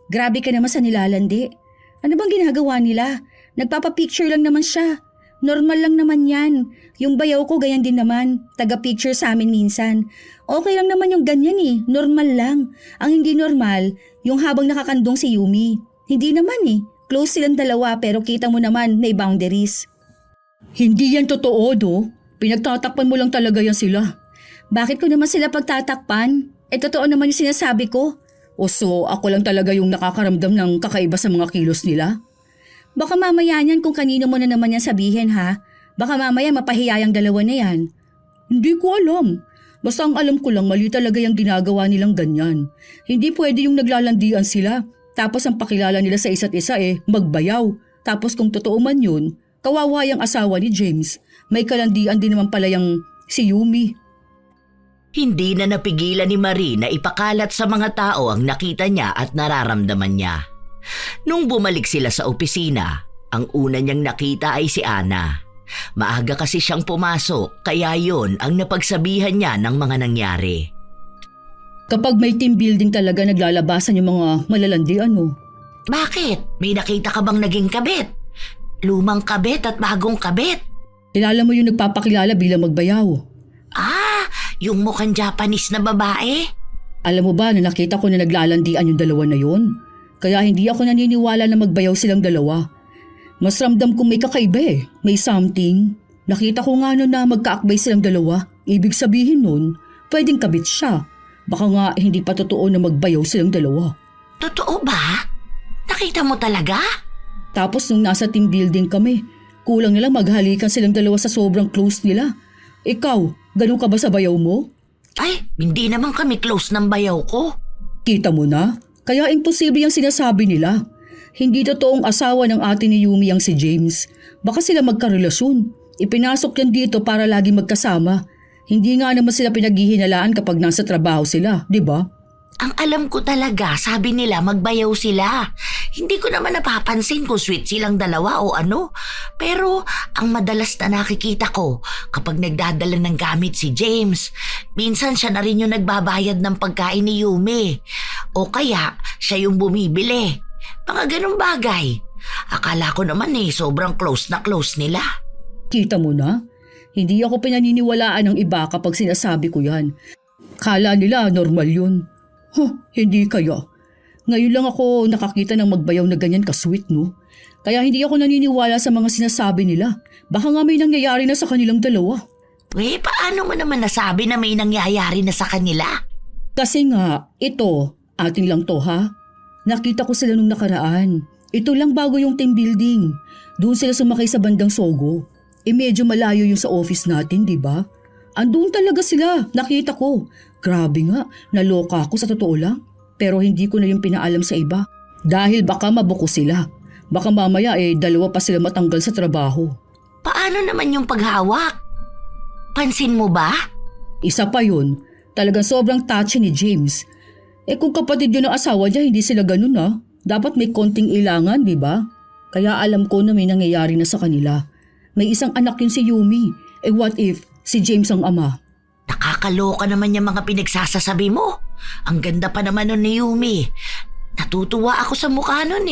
Grabe ka naman sa nilalandi. Ano bang ginagawa nila? Nagpapapicture lang naman siya. Normal lang naman yan. Yung bayaw ko ganyan din naman. Taga-picture sa amin minsan. Okay lang naman yung ganyan eh. Normal lang. Ang hindi normal, yung habang nakakandong si Yumi. Hindi naman eh. Close silang dalawa pero kita mo naman may boundaries.
Hindi yan totoo, do. Pinagtatakpan mo lang talaga yan sila.
Bakit ko naman sila pagtatakpan? Totoo naman yung sinasabi ko.
O so ako lang talaga yung nakakaramdam ng kakaiba sa mga kilos nila?
Baka mamaya niyan kung kanino mo na naman yan sabihin ha. Baka mamaya mapahiya yung dalawa na yan.
Hindi ko alam. Basta ang alam ko lang mali talaga yung ginagawa nilang ganyan. Hindi pwede yung naglalandian sila. Tapos ang pakilala nila sa isa't isa magbayaw. Tapos kung totoo man yun, kawawa yung asawa ni James. May kalandian din naman pala yung si Yumi.
Hindi na napigilan ni Marie na ipakalat sa mga tao ang nakita niya at nararamdaman niya. Nung bumalik sila sa opisina, ang una niyang nakita ay si Ana. Maaga kasi siyang pumasok, kaya yon ang napagsabihan niya ng mga nangyari.
Kapag may team building talaga naglalabasan yung mga malalandian mo.
Bakit? May nakita ka bang naging kabit? Lumang kabit at bagong kabit?
Kilala mo yung nagpapakilala bilang magbayaw.
Yung mukhang Japanese na babae?
Alam mo ba na nakita ko na naglalandian yung dalawa na yon? Kaya hindi ako naniniwala na magbayaw silang dalawa. Mas ramdam kong may kakaiba may something. Nakita ko nga na magkaakbay silang dalawa. Ibig sabihin nun, pwedeng kabit siya. Baka nga hindi pa totoo na magbayaw silang dalawa.
Totoo ba? Nakita mo talaga?
Tapos nung nasa team building kami, kulang nila maghalikan silang dalawa sa sobrang close nila. Ikaw, ganun ka ba sa bayaw mo?
Ay, hindi naman kami close ng bayaw ko.
Kita mo na? Kaya imposible yung sinasabi nila. Hindi totoong asawa ng ate ni Yumi ang si James. Baka sila magkarelasyon. Ipinasok yan dito para lagi magkasama. Hindi nga naman sila pinaghihinalaan kapag nasa trabaho sila, di ba?
Ang alam ko talaga, sabi nila magbayaw sila. Hindi ko naman napapansin kung sweet silang dalawa o ano. Pero ang madalas na nakikita ko kapag nagdadala ng gamit si James, minsan siya na rin yung nagbabayad ng pagkain ni Yumi. O kaya siya yung bumibili. Mga ganong bagay. Akala ko naman sobrang close na close nila.
Kita mo na? Hindi ako pinaniniwalaan ng iba kapag sinasabi ko yan. Kala nila normal yun. Hindi kaya. Ngayon lang ako nakakita ng magbayaw na ganyan ka-sweet, no? Kaya hindi ako naniniwala sa mga sinasabi nila. Baka nga may nangyayari na sa kanilang dalawa.
Paano mo naman nasabi na may nangyayari na sa kanila?
Kasi nga, ito, atin lang to ha. Nakita ko sila nung nakaraan. Ito lang bago yung team building. Doon sila sumakay sa bandang Sogo. Medyo malayo yung sa office natin, di ba? Andun talaga sila, nakita ko. Grabe nga, naloka ako sa totoo lang. Pero hindi ko na yung pinaalam sa iba. Dahil baka mabuko sila. Baka mamaya dalawa pa sila matanggal sa trabaho.
Paano naman yung paghawak? Pansin mo ba?
Isa pa yun, talagang sobrang touchy ni James. Kung kapatid yun ng asawa niya, hindi sila ganun Dapat may konting ilangan, di ba? Kaya alam ko na may nangyayari na sa kanila. May isang anak yun si Yumi. What if si James ang ama?
Nakakaloka naman yung mga pinagsasasabi mo. Ang ganda pa naman nun ni Yumi. Natutuwa ako sa mukha nun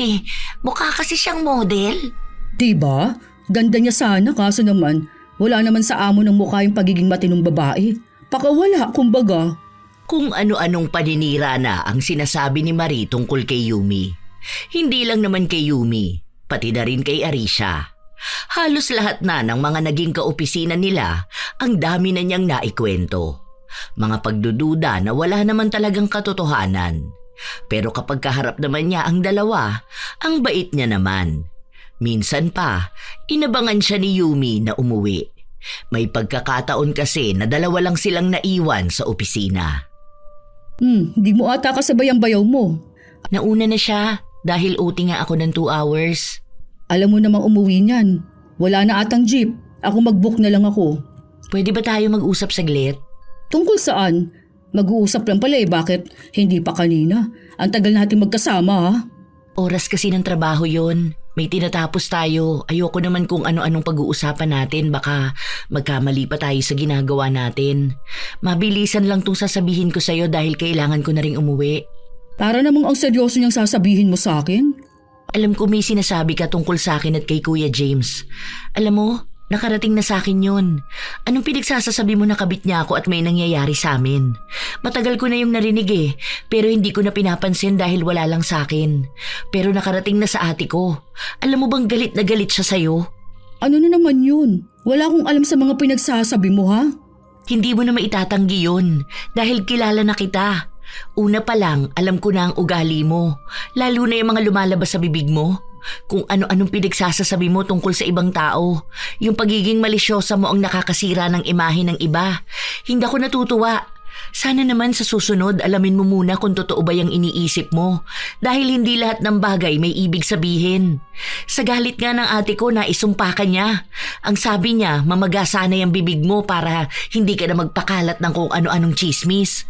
Mukha kasi siyang model.
Diba? Ganda niya sana kaso naman, wala naman sa amo ng mukha yung pagiging matinong babae. Pakawala, kumbaga.
Kung ano-anong paninira na ang sinasabi ni Marie tungkol kay Yumi. Hindi lang naman kay Yumi, pati na rin kay Arisha. Halos lahat na ng mga naging kaopisina nila, ang dami na niyang naikwento. Mga pagdududa na wala naman talagang katotohanan. Pero kapag kaharap naman niya ang dalawa, ang bait niya naman. Minsan pa, inabangan siya ni Yumi na umuwi. May pagkakataon kasi na dalawa lang silang naiwan sa opisina.
Di mo ata kasabay ang bayaw mo.
Nauna na siya dahil OT nga ako ng 2 hours.
Alam mo namang umuwi niyan. Wala na atang jeep. Ako mag-book na lang ako.
Pwede ba tayo mag-usap saglit?
Tungkol saan? Mag-uusap lang pala bakit hindi pa kanina? Ang tagal natin magkasama ha?
Oras kasi ng trabaho yon. May tinatapos tayo. Ayoko naman kung ano-anong pag-uusapan natin. Baka magkamali pa tayo sa ginagawa natin. Mabilisan lang tong sasabihin ko sa'yo dahil kailangan ko na ring umuwi.
Para namang ang seryoso niyang sasabihin mo sa akin?
Alam ko may sinasabi ka tungkol sa akin at kay Kuya James. Alam mo, nakarating na sa akin yun. Anong pinagsasasabi mo na kabit niya ako at may nangyayari sa amin? Matagal ko na yung narinig pero hindi ko na pinapansin dahil wala lang sa akin. Pero nakarating na sa ate ko. Alam mo bang galit na galit siya sa'yo?
Ano na naman yun? Wala akong alam sa mga pinagsasabi mo ha?
Hindi mo na maitatanggi yun dahil kilala na kita. Una pa lang, alam ko na ang ugali mo. Lalo na yung mga lumalabas sa bibig mo. Kung ano-anong pinagsasasabi mo tungkol sa ibang tao. Yung pagiging malisyosa mo ang nakakasira ng imahe ng iba. Hindi ako natutuwa. Sana naman sa susunod alamin mo muna kung totoo ba yung iniisip mo. Dahil hindi lahat ng bagay may ibig sabihin. Sa galit nga ng ate ko na isumpa ka niya. Ang sabi niya, mamaga sana yung bibig mo para hindi ka na magpakalat ng kung ano-anong chismis.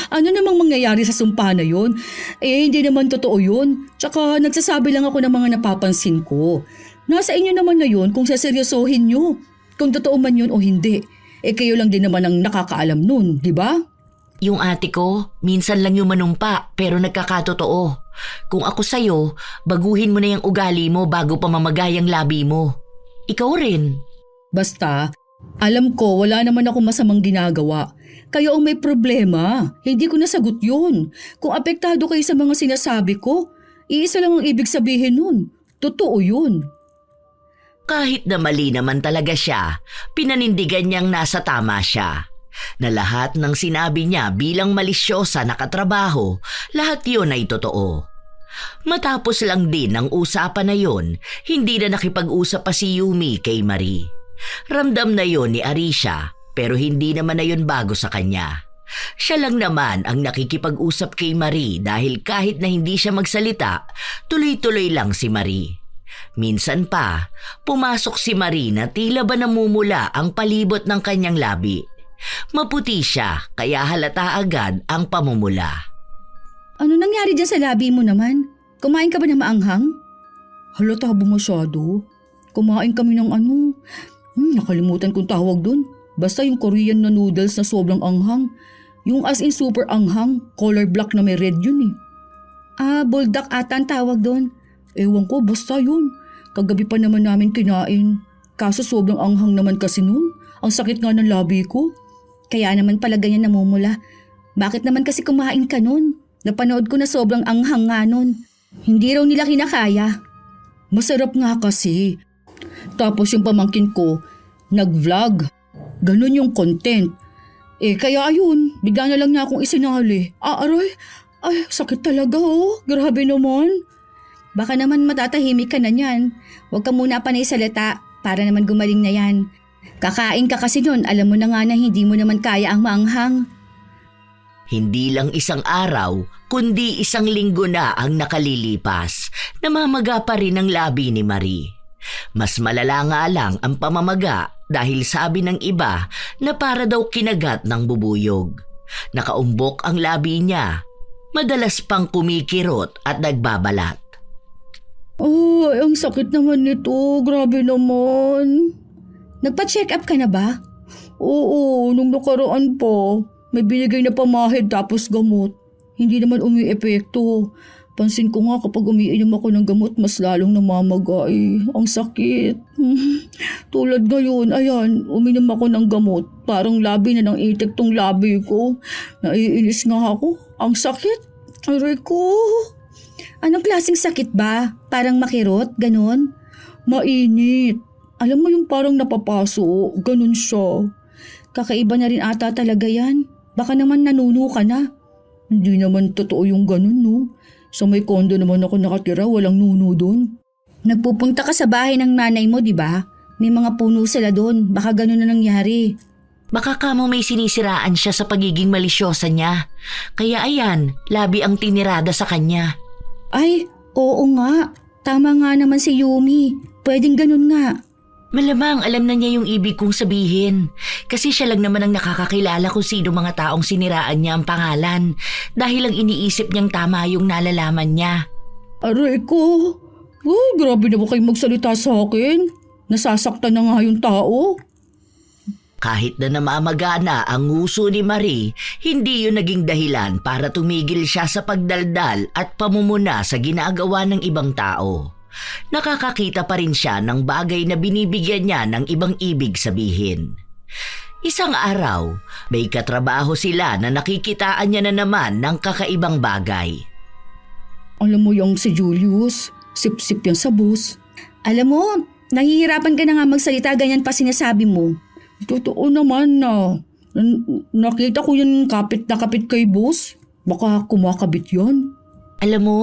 Ano namang mangyayari sa sumpa na yun? Hindi naman totoo yun. Tsaka nagsasabi lang ako ng mga napapansin ko. Nasa inyo naman na yun kung saseryosohin nyo. Kung totoo man yun o hindi. Kayo lang din naman ang nakakaalam nun, di ba?
Yung ate ko, minsan lang yung manumpa pero nagkakatotoo. Kung ako sa'yo, baguhin mo na yung ugali mo bago pa mamagay ang labi mo. Ikaw rin.
Basta, alam ko wala naman ako masamang ginagawa. Kayo ang may problema. Hindi ko nasagot yun. Kung apektado kayo sa mga sinasabi ko, iisa lang ang ibig sabihin nun. Totoo yun.
Kahit na mali naman talaga siya, pinanindigan niyang nasa tama siya. Na lahat ng sinabi niya bilang malisyosa na katrabaho, lahat yun ay totoo. Matapos lang din ang usapan na yun, hindi na nakipag-usap pa si Yumi kay Marie. Ramdam na yun ni Arisha, pero hindi naman na yun bago sa kanya. Siya lang naman ang nakikipag-usap kay Marie dahil kahit na hindi siya magsalita, tuloy-tuloy lang si Marie. Minsan pa, pumasok si Marie na tila ba namumula ang palibot ng kanyang labi. Maputi siya kaya halata agad ang pamumula.
Ano nangyari dyan sa labi mo naman? Kumain ka ba ng maanghang?
Halata ba masyado? Kumain kami ng nakalimutan kong tawag dun. Basta yung Korean na noodles na sobrang anghang. Yung as in super anghang, color black na may red yun eh.
Buldak ata ang tawag doon.
Ewan ko, basta yun. Kagabi pa naman namin kinain. Kaso sobrang anghang naman kasi nun. Ang sakit nga ng labi ko.
Kaya naman pala ganyan namumula. Bakit naman kasi kumain ka nun? Napanood ko na sobrang anghang nga nun. Hindi raw nila kinakaya.
Masarap nga kasi. Tapos yung pamangkin ko, nag-vlog. Ganun yung content. Kaya ayun, bigla na lang niya akong isinali. Aray, sakit talaga oh. Grabe naman.
Baka naman matatahimik ka na niyan. Huwag ka muna panay salita para naman gumaling na yan. Kakain ka kasi nun, alam mo na nga na hindi mo naman kaya ang maanghang.
Hindi lang isang araw, kundi isang linggo na ang nakalilipas. Namamaga pa rin ang labi ni Marie. Mas malala nga lang ang pamamaga dahil sabi ng iba na para daw kinagat ng bubuyog. Nakaumbok ang labi niya. Madalas pang kumikirot at nagbabalat.
Ang sakit naman nito. Grabe naman.
Nagpa-check up ka na ba?
Oo, nung nakaraan pa. May binigay na pamahid tapos gamot. Hindi naman umi-epekto. Pansin ko nga kapag umiinom ako ng gamot, mas lalong namamaga eh. Ang sakit. Tulad ngayon, ayan, uminom ako ng gamot. Parang labi na ng itik tong labi ko. Naiinis nga ako. Ang sakit. Aray ko.
Anong klaseng sakit ba? Parang makirot? Ganon?
Mainit. Alam mo yung parang napapaso. Ganon siya.
Kakaiba na rin ata talaga yan. Baka naman nanuno ka na.
Hindi naman totoo yung ganon, no? Sa may kondo naman ako nakatira, walang nuno doon.
Nagpupunta ka sa bahay ng nanay mo, di ba? May mga puno sila doon. Baka ganon na nangyari.
Baka kamo may sinisiraan siya sa pagiging malisyosa niya. Kaya ayan, labi ang tinirada sa kanya.
Ay, oo nga. Tama nga naman si Yumi. Pwedeng ganun nga.
Malamang alam na niya yung ibig kong sabihin. Kasi siya lang naman ang nakakakilala kung sino mga taong siniraan niya ang pangalan. Dahil ang iniisip niyang tama yung nalalaman niya.
Aray ko. Uy, grabe na ba kayo magsalita sa akin? Nasasaktan na nga yung tao.
Kahit na namamaga na ang nguso ni Marie, hindi yun naging dahilan para tumigil siya sa pagdaldal at pamumuna sa ginagawa ng ibang tao. Nakakakita pa rin siya ng bagay na binibigyan niya ng ibang ibig sabihin. Isang araw, may katrabaho sila na nakikitaan niya na naman ng kakaibang bagay.
Alam mo yung si Julius, sip-sip yan sa bus.
Alam mo, nahihirapan ka na nga magsalita, ganyan pa sinasabi mo.
Totoo naman na. Nakita ko yung kapit na kapit kay boss. Baka kumakabit yan.
Alam mo,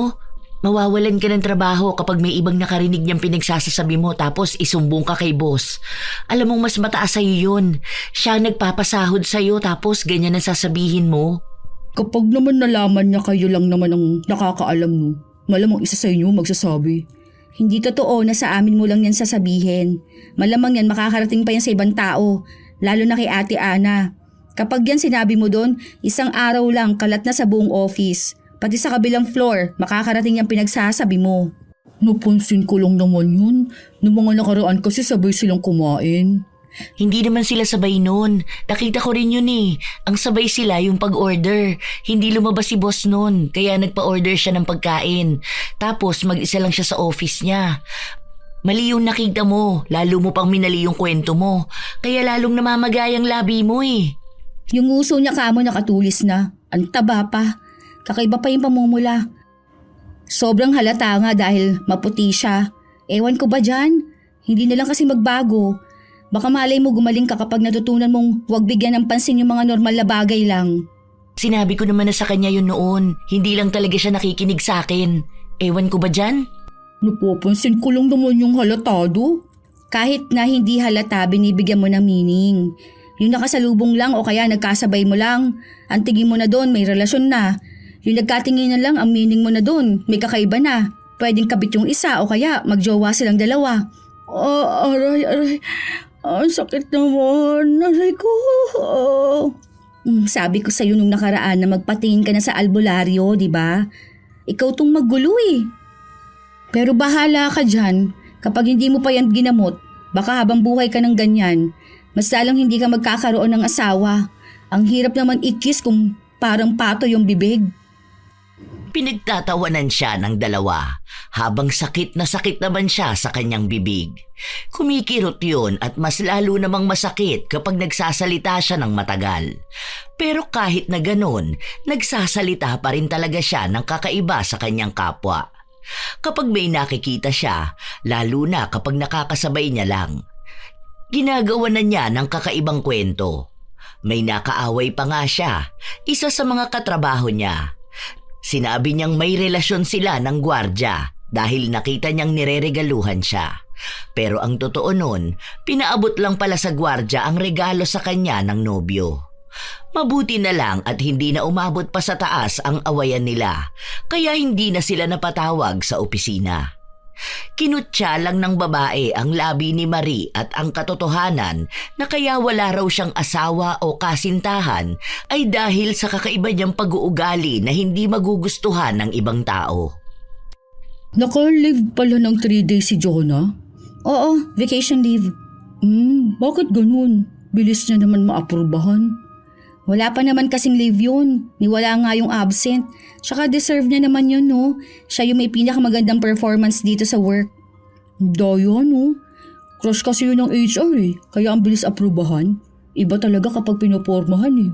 mawawalan ka ng trabaho kapag may ibang nakarinig niyang pinagsasasabi mo tapos isumbong ka kay boss. Alam mong mas mataas sa'yo yun. Siya ang nagpapasahod sa'yo tapos ganyan ang sasabihin mo.
Kapag naman nalaman niya kayo lang naman ang nakakaalam mo, malamang isa sa inyo magsasabi.
Hindi totoo na sa amin mo lang yan sasabihin. Malamang yan makakarating pa yan sa ibang tao, lalo na kay Ate Ana. Kapag yan sinabi mo doon, isang araw lang kalat na sa buong office. Pati sa kabilang floor, makakarating yung pinagsasabi mo.
Napansin ko lang naman yun. Noong mga nakaraan kasi sabay silang kumain.
Hindi naman sila sabay nun. Nakita ko rin yun eh. Ang sabay sila yung pag-order. Hindi lumabas si boss nun, kaya nagpa-order siya ng pagkain. Tapos mag-isa lang siya sa office niya. Mali yung nakita mo, lalo mo pang minali yung kwento mo. Kaya lalong namamagayang labi mo eh.
Yung uso niya kamo nakatulis na. Ang taba pa. Kakaiba pa yung pamumula. Sobrang halata nga dahil maputi siya. Ewan ko ba dyan? Hindi na lang kasi magbago. Baka malay mo gumaling ka kapag natutunan mong huwag bigyan ng pansin yung mga normal na bagay lang.
Sinabi ko naman na sa kanya yun noon. Hindi lang talaga siya nakikinig sa akin. Ewan ko ba dyan?
Napapansin ko lang naman yung halatado.
Kahit na hindi halata, binibigyan mo ng meaning. Yung nakasalubong lang o kaya nagkasabay mo lang. Ang tingin mo na doon, may relasyon na. Yung nagkatinginan lang, ang meaning mo na doon, may kakaiba na. Pwedeng kabit yung isa o kaya magjowa silang dalawa.
Aray. Ang sakit naman. Aray ko.
Sabi ko sa'yo nung nakaraan na magpatingin ka na sa albularyo, di ba? Ikaw tong maggulo eh. Pero bahala ka dyan. Kapag hindi mo pa yan ginamot, baka habang buhay ka ng ganyan, mas lalong hindi ka magkakaroon ng asawa. Ang hirap naman ikis kung parang pato yung bibig.
Pinagtatawanan siya ng dalawa habang sakit naman siya sa kanyang bibig. Kumikirot yun at mas lalo namang masakit kapag nagsasalita siya ng matagal. Pero kahit na ganon, nagsasalita pa rin talaga siya ng kakaiba sa kanyang kapwa. Kapag may nakikita siya, lalo na kapag nakakasabay niya lang, ginagawa na niya ng kakaibang kwento. May nakaaway pa nga siya, isa sa mga katrabaho niya. Sinabi niyang may relasyon sila ng gwardya dahil nakita niyang nireregaluhan siya. Pero ang totoo nun, pinaabot lang pala sa gwardya ang regalo sa kanya ng nobyo. Mabuti na lang at hindi na umabot pa sa taas ang awayan nila, kaya hindi na sila napatawag sa opisina. Kinutya lang ng babae ang labi ni Marie at ang katotohanan na kaya wala raw siyang asawa o kasintahan ay dahil sa kakaiba niyang pag-uugali na hindi magugustuhan ng ibang tao.
Naka-leave pala ng 3 days si Jonah?
Oo, vacation leave.
Bakit ganun? Bilis niya naman maaprubahan.
Wala pa naman kasing leave yun. Niwala nga yung absent. Tsaka deserve niya naman yun, no? Siya yung may pinakamagandang performance dito sa work.
Daya, no? Crush kasi yun ng HR kaya ang bilis aprubahan. Iba talaga kapag pinopormahan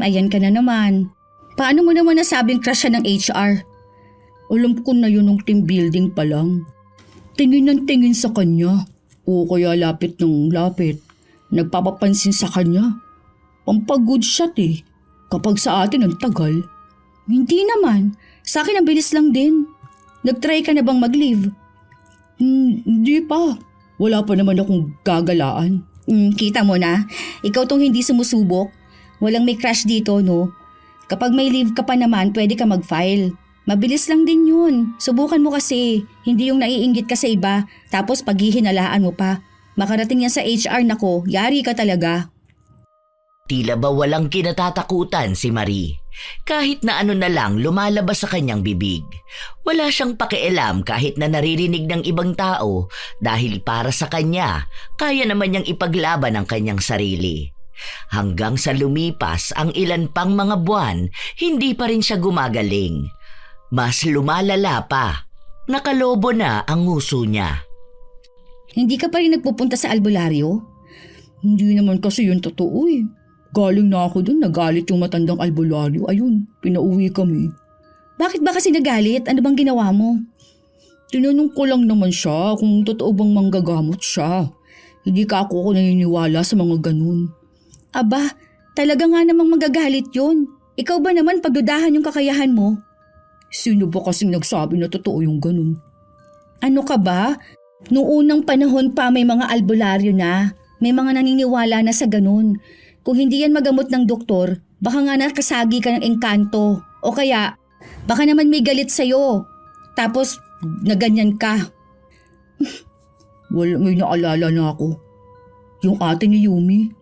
Ayan ka na naman. Paano mo naman nasabing crush siya ng HR?
Alam ko na yun ng team building pa lang. Tingin ng tingin sa kanya. O kaya lapit ng lapit. Nagpapapansin sa kanya. Pampag-good shot Kapag sa atin ang tagal.
Hindi naman. Sa akin ang bilis lang din. Nag-try ka na bang mag-leave?
Hindi pa. Wala pa naman akong gagalaan.
Kita mo na. Ikaw tong hindi sumusubok. Walang may crush dito, no? Kapag may leave ka pa naman, pwede ka mag-file. Mabilis lang din yun. Subukan mo kasi. Hindi yung naiinggit ka sa iba, tapos paghihinalaan mo pa. Makarating yan sa HR, nako, yari ka talaga.
Tila ba walang kinatatakutan si Marie? Kahit na ano na lang lumalabas sa kanyang bibig. Wala siyang pakialam kahit na naririnig ng ibang tao dahil para sa kanya, kaya naman niyang ipaglaban ang kanyang sarili. Hanggang sa lumipas ang ilan pang mga buwan, hindi pa rin siya gumagaling. Mas lumalala pa. Nakalobo na ang nguso niya.
Hindi ka pa rin nagpupunta sa albularyo?
Hindi naman kasi yun totoo Galing na ako dun, nagalit yung matandang albularyo. Ayun, pinauwi kami.
Bakit ba kasi nagalit? Ano bang ginawa mo?
Tinanong ko lang naman siya kung totoo bang manggagamot siya. Hindi ka ako naniniwala sa mga ganun.
Aba, Talaga nga namang magagalit yun. Ikaw ba naman pagdudahan yung kakayahan mo?
Sino ba kasing nagsabi na totoo yung ganun?
Ano ka ba? Noong unang panahon pa may mga albularyo na. May mga naniniwala na sa ganun. Kung hindi yan magamot ng doktor, baka nga nakasagi ka ng engkanto. O kaya, baka naman may galit sa'yo. Tapos, naganyan ka.
May naalala na ako. Yung ate ni Yumi.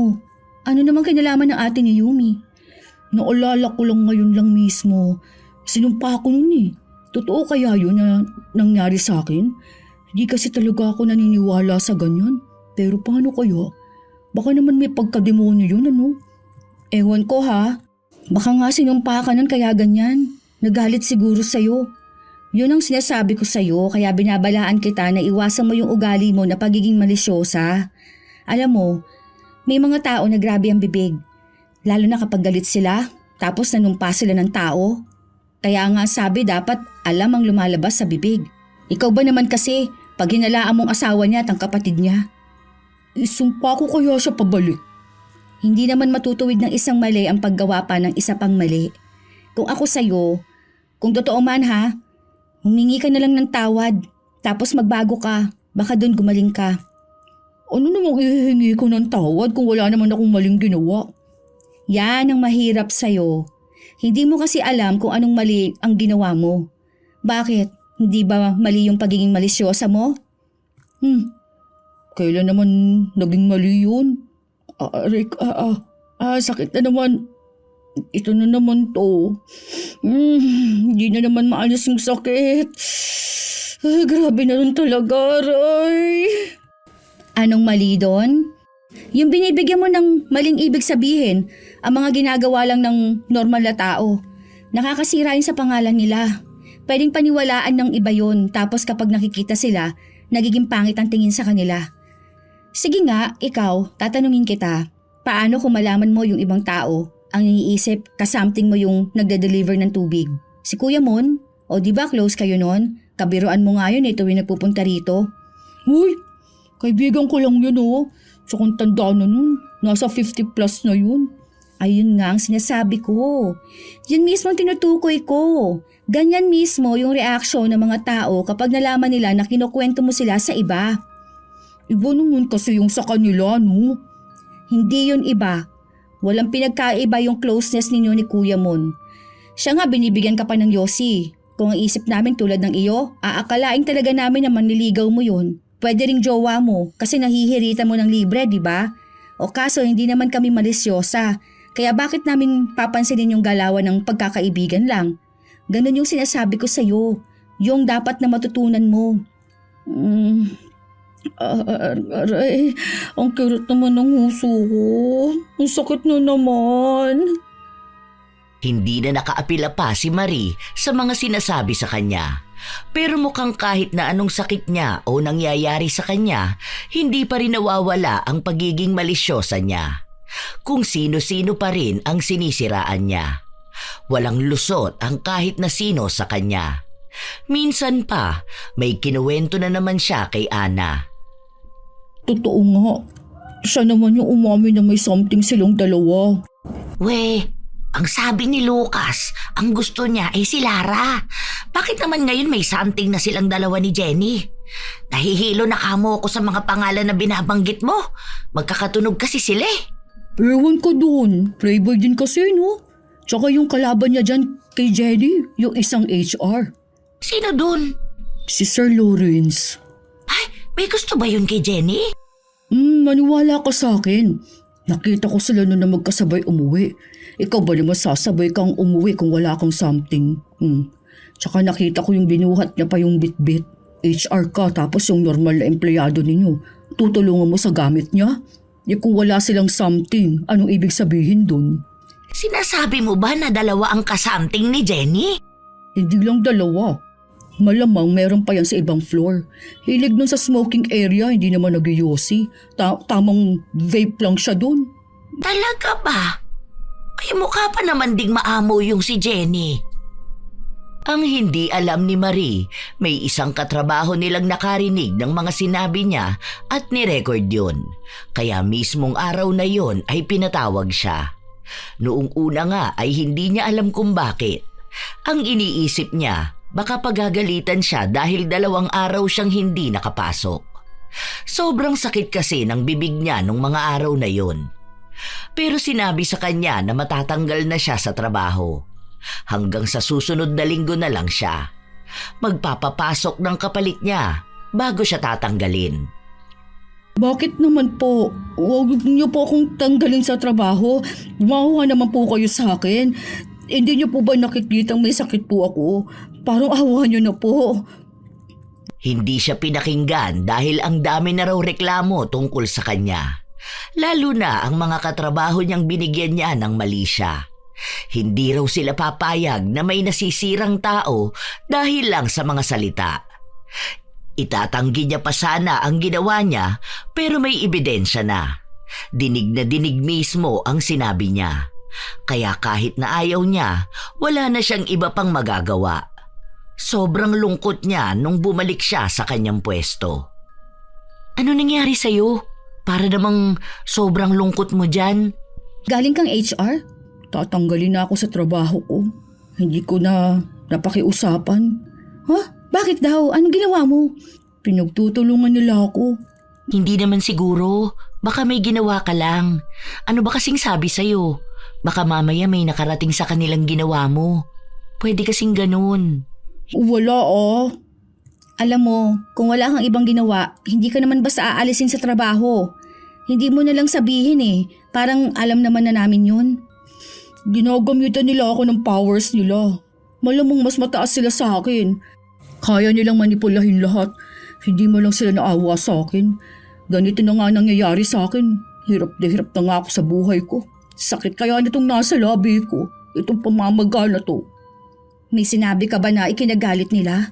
Oh, ano naman kinalaman ng ate ni Yumi?
Naalala ko lang ngayon lang mismo. Sinumpa ko nun eh. Totoo kaya yun na nangyari sa akin? Hindi kasi talaga ako naniniwala sa ganyan. Pero paano kaya? Baka naman may pagkademonyo yun, ano?
Ewan ko ha. Baka nga sinumpa ka nun kaya ganyan. Nagalit siguro sa'yo. Yun ang sinasabi ko sa'yo kaya binabalaan kita na iwasan mo yung ugali mo na pagiging malisyosa. Alam mo, may mga tao na grabe ang bibig. Lalo na kapag galit sila, tapos nanumpa sila ng tao. Kaya nga sabi dapat alam ang lumalabas sa bibig. Ikaw ba naman kasi pag hinalaan mong asawa niya at ang kapatid niya?
Isumpa ko kaya siya pabalik.
Hindi naman matutuwid ng isang mali ang paggawa pa ng isa pang mali. Kung ako sa'yo, kung totoo man ha, humingi ka na lang ng tawad, tapos magbago ka, baka doon gumaling ka.
Ano namang ihihingi ko ng tawad kung wala naman akong maling ginawa?
Yan ang mahirap sa'yo. Hindi mo kasi alam kung anong mali ang ginawa mo. Bakit? Hindi ba mali yung pagiging malisyosa mo?
Kailan naman naging mali yun? Sakit na naman. Ito na naman to. Hindi na naman maalis yung sakit. Grabe na rin talaga, Aray.
Anong mali doon? Yung binibigyan mo ng maling ibig sabihin, ang mga ginagawa lang ng normal na tao. Nakakasira yun sa pangalan nila. Pwedeng paniwalaan ng iba yun, tapos kapag nakikita sila, nagiging pangit ang tingin sa kanila. Sige nga, ikaw, tatanungin kita, paano kung malaman mo yung ibang tao, ang iniisip, kasamting mo yung nagde-deliver ng tubig? Si Kuya Mon? O di ba close kayo nun? Kabiruan mo nga yun tuwing nagpupunta rito.
Uy, kaibigan ko lang yun oh. Tsakang tanda na nun, nasa 50 plus na yun.
Ayun nga ang sinasabi ko. Yun mismo ang tinutukoy ko. Ganyan mismo yung reaksyon ng mga tao kapag nalaman nila na kinukwento mo sila sa iba.
Iba naman kasi yung sa kanila, no?
Hindi yun iba. Walang pinagkaiba yung closeness ninyo ni Kuya Mon. Siya nga binibigyan ka pa ng yosi. Kung ang isip namin tulad ng iyo, aakalain talaga namin na manliligaw mo yun. Pwede ring jowa mo kasi nahihirita mo ng libre, di ba? O kaso hindi naman kami malisyosa. Kaya bakit namin papansinin yung galawan ng pagkakaibigan lang? Ganun yung sinasabi ko sa'yo. Yung dapat na matutunan mo.
Aray, ang kirot naman ng huso ko. Ang sakit na naman.
Hindi na nakaapila pa si Marie sa mga sinasabi sa kanya. Pero mukhang kahit na anong sakit niya o nangyayari sa kanya, hindi pa rin nawawala ang pagiging malisyosa niya. Kung sino-sino pa rin ang sinisiraan niya. Walang lusot ang kahit na sino sa kanya. Minsan pa, may kinuwento na naman siya kay Ana.
Totoo nga. Siya naman yung umamin na may something silang dalawa.
Ang sabi ni Lucas, ang gusto niya ay si Lara. Bakit naman ngayon may something na silang dalawa ni Jenny? Nahihilo na kamo ko sa mga pangalan na binabanggit mo. Magkakatunog kasi sila eh.
Ewan ko doon. Playboy din kasi, no? Tsaka yung kalaban niya dyan kay Jenny, yung isang HR.
Sino dun?
Si Sir Lawrence.
Ay, may gusto ba yun kay Jenny?
Maniwala ka sa akin. Nakita ko sila noon na magkasabay umuwi. Ikaw ba naman sasabay kang umuwi kung wala kang something? Tsaka nakita ko yung binuhat niya pa yung bitbit. HR ka tapos yung normal na empleyado ninyo. Tutulungan mo sa gamit niya? Kung wala silang something, anong ibig sabihin dun?
Sinasabi mo ba na dalawa ang kasamting ni Jenny?
Hindi lang dalawa. Malamang meron pa yan sa ibang floor. Hilig nun sa smoking area, hindi naman nag-yosi. Tamang vape lang siya dun.
Talaga ba? Ay mukha pa naman ding maamo yung si Jenny. Ang hindi alam ni Marie, may isang katrabaho nilang nakarinig ng mga sinabi niya at nirecord yun. Kaya mismong araw na yon ay pinatawag siya. Noong una nga ay hindi niya alam kung bakit. Ang iniisip niya, baka pagagalitan siya dahil 2 araw siyang hindi nakapasok. Sobrang sakit kasi ng bibig niya nung mga araw na yon. Pero sinabi sa kanya na matatanggal na siya sa trabaho. Hanggang sa susunod na linggo na lang siya. Magpapapasok ng kapalit niya bago siya tatanggalin.
Bakit naman po? Huwag niyo po akong tanggalin sa trabaho. Mahuha naman po kayo sa akin. Hindi niyo po ba nakikitang may sakit po ako? Parang awa niyo na po.
Hindi siya pinakinggan dahil ang dami na raw reklamo tungkol sa kanya. Lalo na ang mga katrabaho niyang binigyan niya ng mali siya. Hindi raw sila papayag na may nasisirang tao dahil lang sa mga salita. Itatanggi niya pa sana ang ginawa niya pero may ebidensya na. Dinig na dinig mismo ang sinabi niya. Kaya kahit na ayaw niya, wala na siyang iba pang magagawa. Sobrang lungkot niya nung bumalik siya sa kanyang pwesto. Ano nangyari sa'yo? Para namang sobrang lungkot mo dyan.
Galing kang HR?
Tatanggalin na ako sa trabaho ko. Hindi ko na napakiusapan.
Huh? Bakit daw? Anong ginawa mo?
Pinagtutulungan nila ako.
Hindi naman siguro. Baka may ginawa ka lang. Ano ba kasing sabi sa'yo? Baka mamaya may nakarating sa kanilang ginawa mo. Pwede kasing ganun.
Wala
Alam mo, kung wala kang ibang ginawa, hindi ka naman basta aalisin sa trabaho. Hindi mo na lang sabihin Parang alam naman na namin yun.
Ginagamitan nila ako ng powers nila. Malamang mas mataas sila sa akin. Kaya nilang manipulahin lahat. Hindi mo lang sila naawa sa akin. Ganito na nga nangyayari sa akin. Hirap na hirap na nga ako sa buhay ko. Sakit kaya nitong nasa labi ko. Itong pamamaga na to.
May sinabi ka ba na ikinagalit nila?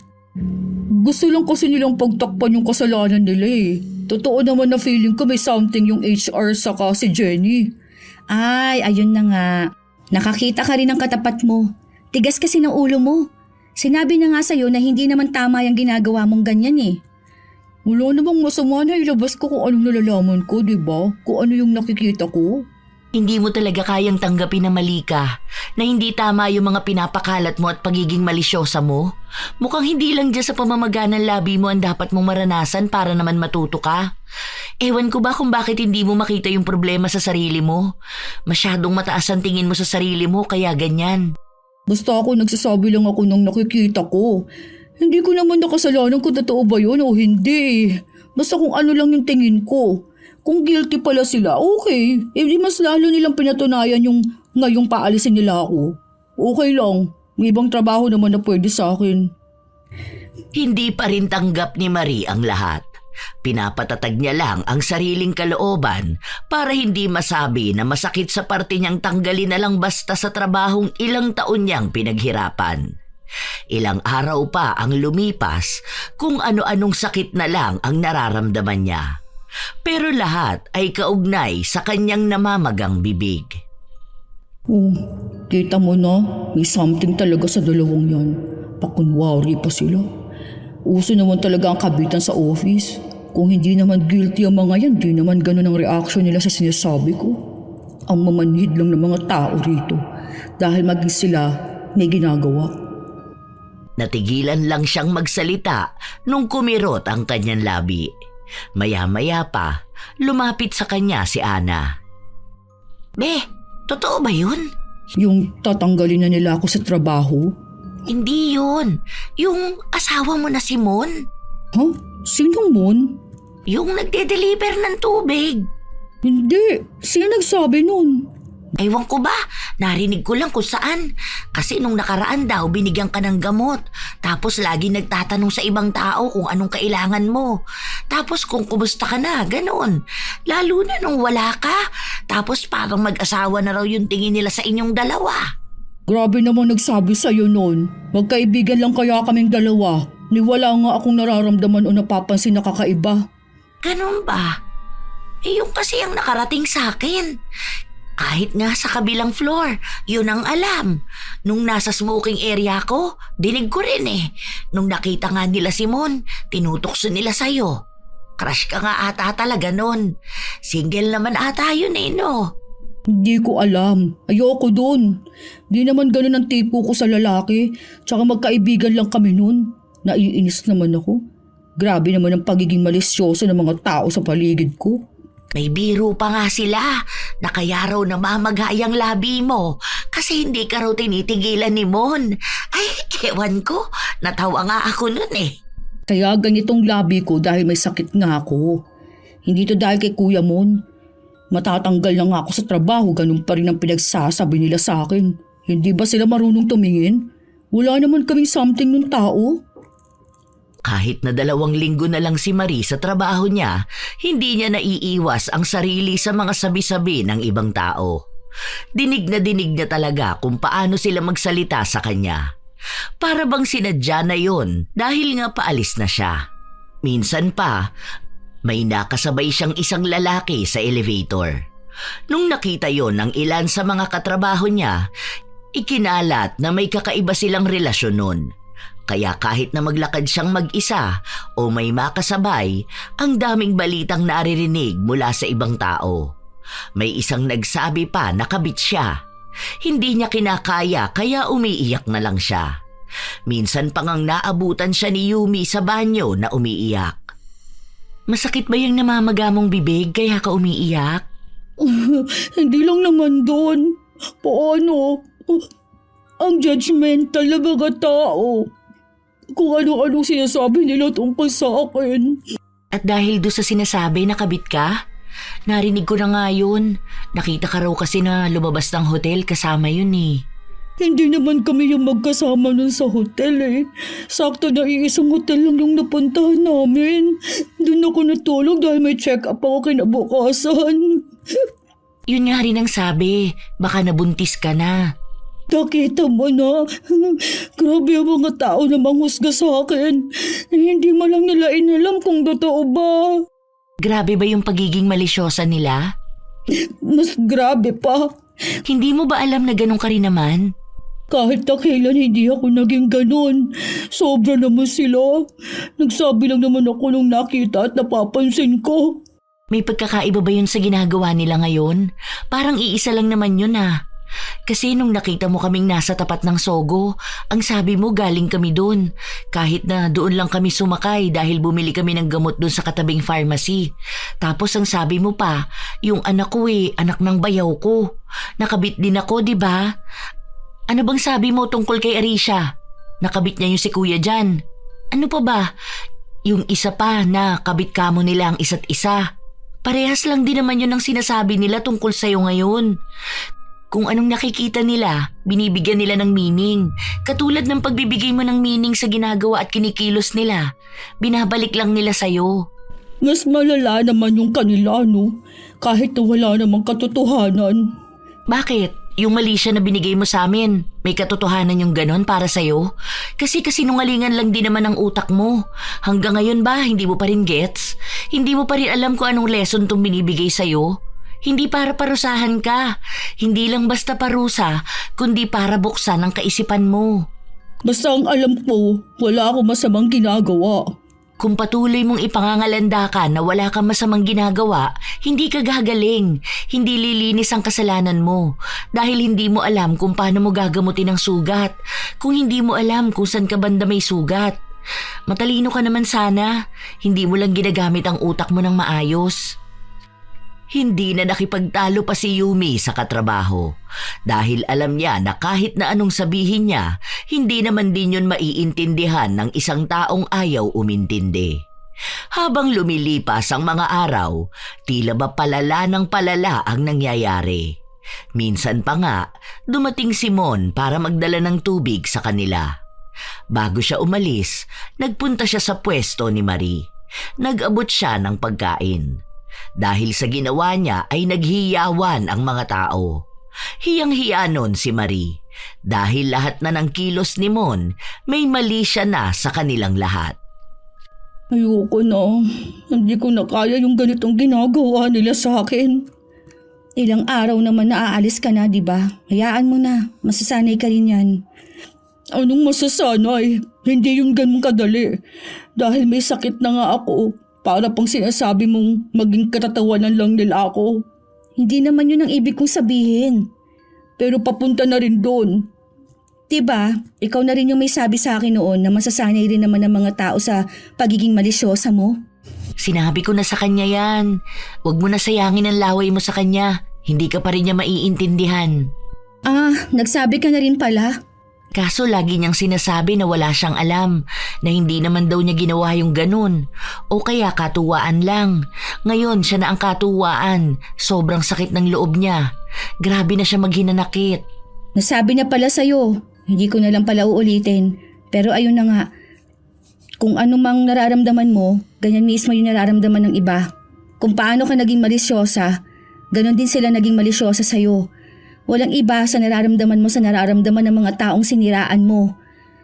Gusto lang kasi nilang pagtakpan yung kasalanan nila Totoo naman na feeling ko may something yung HR saka si Jenny.
Ay, ayun na nga. Nakakita ka rin ng katapat mo. Tigas kasi ng ulo mo. Sinabi na nga sa'yo na hindi naman tama yung ginagawa mong ganyan
Wala namang masama na ilabas ko kung anong nalalaman ko, diba? Kung ano yung nakikita ko.
Hindi mo talaga kayang tanggapin na mali ka, na hindi tama yung mga pinapakalat mo at pagiging malisyosa mo. Mukhang hindi lang dyan sa pamamaga ng labi mo ang dapat mong maranasan para naman matuto ka. Ewan ko ba kung bakit hindi mo makita yung problema sa sarili mo? Masyadong mataas ang tingin mo sa sarili mo kaya ganyan.
Basta ako nagsasabi lang ako ng nakikita ko. Hindi ko naman nakasalanan kung totoo ba yun o hindi. Basta kung ano lang yung tingin ko. Kung guilty pala sila, okay. Di mas lalo nilang pinatunayan yung ngayong paalisin nila ako. Okay lang. May ibang trabaho naman na pwede sa akin.
Hindi pa rin tanggap ni Marie ang lahat. Pinapatatag niya lang ang sariling kalooban para hindi masabi na masakit sa parte niyang tanggalin na lang basta sa trabahong ilang taon niyang pinaghirapan. Ilang araw pa ang lumipas kung ano-anong sakit na lang ang nararamdaman niya. Pero lahat ay kaugnay sa kanyang namamagang bibig.
Oh, kita mo na, may something talaga sa dalawang yan. Pakunwari pa sila. Uso naman talaga ang kabitan sa office. Kung hindi naman guilty ang mga yan, di naman ganun ang reaction nila sa sinasabi ko. Ang mamanhid lang ng mga tao rito dahil maging sila may ginagawa.
Natigilan lang siyang magsalita nung kumirot ang kanyang labi. Maya-maya pa, lumapit sa kanya si Ana. Be, totoo ba yun?
Yung tatanggalin na nila ako sa trabaho?
Hindi yun. Yung asawa mo na si Mon.
Huh? Sino Mon?
Yung nagde-deliver ng tubig.
Hindi. Sino nagsabi nun?
Ewan ko ba, narinig ko lang kung saan. Kasi nung nakaraan daw, binigyan ka ng gamot. Tapos lagi nagtatanong sa ibang tao kung anong kailangan mo. Tapos kung kumusta ka na, ganun. Lalo na nung wala ka. Tapos parang mag-asawa na raw yung tingin nila sa inyong dalawa.
Grabe naman nagsabi sa'yo nun. Magkaibigan lang kaya kaming dalawa. Ni wala nga akong nararamdaman o napapansin na kakaiba.
Ganun ba? Eh yung kasi ang nakarating sa akin. Kahit nga sa kabilang floor, yun ang alam. Nung nasa smoking area ko, dinig ko rin eh. Nung nakita nga nila si Mon, tinutokso nila sa'yo. Crush ka nga ata talaga nun. Single naman ata yun eh, no?
Hindi ko alam. Ayoko dun. Di naman ganun ang tipo ko sa lalaki. Tsaka magkaibigan lang kami nun. Naiinis naman ako. Grabe naman ang pagiging malisyoso ng mga tao sa paligid ko.
May biro pa nga sila na kaya raw namamaghayang labi mo kasi hindi ka raw tinitigilan ni Mon. Ay, ewan ko. Natawa nga ako nun eh.
Kaya ganitong labi ko dahil may sakit nga ako. Hindi to dahil kay Kuya Mon. Matatanggal na nga ako sa trabaho, ganun pa rin ang pinagsasabi nila sa akin. Hindi ba sila marunong tumingin? Wala naman kaming something ng tao.
Kahit na 2 linggo na lang si Marie sa trabaho niya, hindi niya naiiwas ang sarili sa mga sabi-sabi ng ibang tao. Dinig niya talaga kung paano sila magsalita sa kanya. Para bang sinadya na yon dahil nga paalis na siya. Minsan pa, may nakasabay siyang isang lalaki sa elevator. Nung nakita yon ng ilan sa mga katrabaho niya, ikinalat na may kakaiba silang relasyon nun. Kaya kahit na maglakad siyang mag-isa o may makasabay, ang daming balitang naririnig mula sa ibang tao. May isang nagsabi pa na kabit siya. Hindi niya kinakaya kaya umiiyak na lang siya. Minsan pang ang naabutan siya ni Yumi sa banyo na umiiyak. Masakit ba yung namamaga mong bibig kaya ka umiiyak?
Hindi lang naman doon. Paano? Ang judgmental na mga tao. Kung ano-ano sinasabi nila tungkol sa akin.
At dahil doon sa sinasabi nakabit ka? Narinig ko na nga yun. Nakita ka raw kasi na lumabas ng hotel kasama yun eh.
Hindi naman kami yung magkasama nun sa hotel eh. Sakto na iisang hotel lang yung napuntahan namin. Doon ako natulog dahil may check-up ako kinabukasan.
Yun nga rin ang sabi, baka nabuntis ka na.
Nakita mo na. Grabe ang mga tao na manghusga sa akin. Hindi mo lang nila inalam kung totoo ba.
Grabe ba yung pagiging malisyosa nila?
Mas grabe pa.
Hindi mo ba alam na ganun ka rin naman?
Kahit na kailan hindi ako naging ganun. Sobra naman sila. Nagsabi lang naman ako nung nakita at napapansin ko.
May pagkakaiba ba yun sa ginagawa nila ngayon? Parang iisa lang naman yun ah. Kasi nung nakita mo kaming nasa tapat ng Sogo, ang sabi mo galing kami doon. Kahit na doon lang kami sumakay dahil bumili kami ng gamot doon sa katabing pharmacy. Tapos ang sabi mo pa, yung anak ko anak ng bayaw ko. Nakabit din ako, di ba? Ano bang sabi mo tungkol kay Arisha? Nakabit niya yung si Kuya dyan. Ano pa ba? Yung isa pa na kabit kamo nila ang isa't isa. Parehas lang din naman yun ang sinasabi nila tungkol sa'yo ngayon. Kung anong nakikita nila, binibigyan nila ng meaning. Katulad ng pagbibigay mo ng meaning sa ginagawa at kinikilos nila. Binabalik lang nila sa'yo.
Mas malala naman yung kanila, no? Kahit na wala namang katotohanan.
Bakit? Yung mali siya na binigay mo sa amin, may katotohanan yung ganon para sa'yo? Kasi kasinungalingan lang din naman ang utak mo. Hanggang ngayon ba, hindi mo pa rin gets? Hindi mo pa rin alam kung anong lesson tong binibigay sa'yo? Hindi para parusahan ka. Hindi lang basta parusa, kundi para buksan ang kaisipan mo.
Basta ang alam ko, wala akong masamang ginagawa.
Kung patuloy mong ipangangalanda ka na wala kang masamang ginagawa, hindi ka gagaling. Hindi lilinis ang kasalanan mo. Dahil hindi mo alam kung paano mo gagamutin ang sugat. Kung hindi mo alam kung saan ka banda may sugat. Matalino ka naman sana. Hindi mo lang ginagamit ang utak mo ng maayos. Hindi na nakipagtalo pa si Yumi sa katrabaho dahil alam niya na kahit na anong sabihin niya, hindi naman din yun maiintindihan ng isang taong ayaw umintindi. Habang lumilipas ang mga araw, tila ba palala ng palala ang nangyayari. Minsan pa nga, dumating si Mon para magdala ng tubig sa kanila. Bago siya umalis, nagpunta siya sa pwesto ni Marie. Nag-abot siya ng pagkain. Dahil sa ginawa niya ay naghiyawan ang mga tao. Hiyang-hiya nun si Marie dahil lahat na ng kilos ni Mon may mali siya na sa kanilang lahat.
Ayoko na. Hindi ko na kaya yung ganitong ginagawa nila sa akin.
Ilang araw naman na aalis ka na, di ba? Hayaan mo na, masasanay ka rin yan.
Anong masasanay? Hindi yun ganun kadali. Dahil may sakit na nga ako. Para pang sinasabi mong maging katatawanan lang nila ako.
Hindi naman yun ang ibig kong sabihin.
Pero papunta na rin doon.
Diba, ikaw na rin yung may sabi sa akin noon na masasanay rin naman ng mga tao sa pagiging malisyosa mo.
Sinabi ko na sa kanya yan. Huwag mo na sayangin ang laway mo sa kanya. Hindi ka pa rin niya maiintindihan.
Nagsabi ka na rin pala.
Kaso lagi niyang sinasabi na wala siyang alam, na hindi naman daw niya ginawa yung ganun. O kaya katuwaan lang. Ngayon siya na ang katuwaan. Sobrang sakit ng loob niya. Grabe na siya maghinanakit.
Nasabi niya pala sa'yo. Hindi ko na lang pala uulitin. Pero ayun na nga. Kung ano mang nararamdaman mo, ganyan mismo yung nararamdaman ng iba. Kung paano ka naging malisyosa, ganon din sila naging malisyosa sa'yo. Walang iba sa nararamdaman mo sa nararamdaman ng mga taong siniraan mo.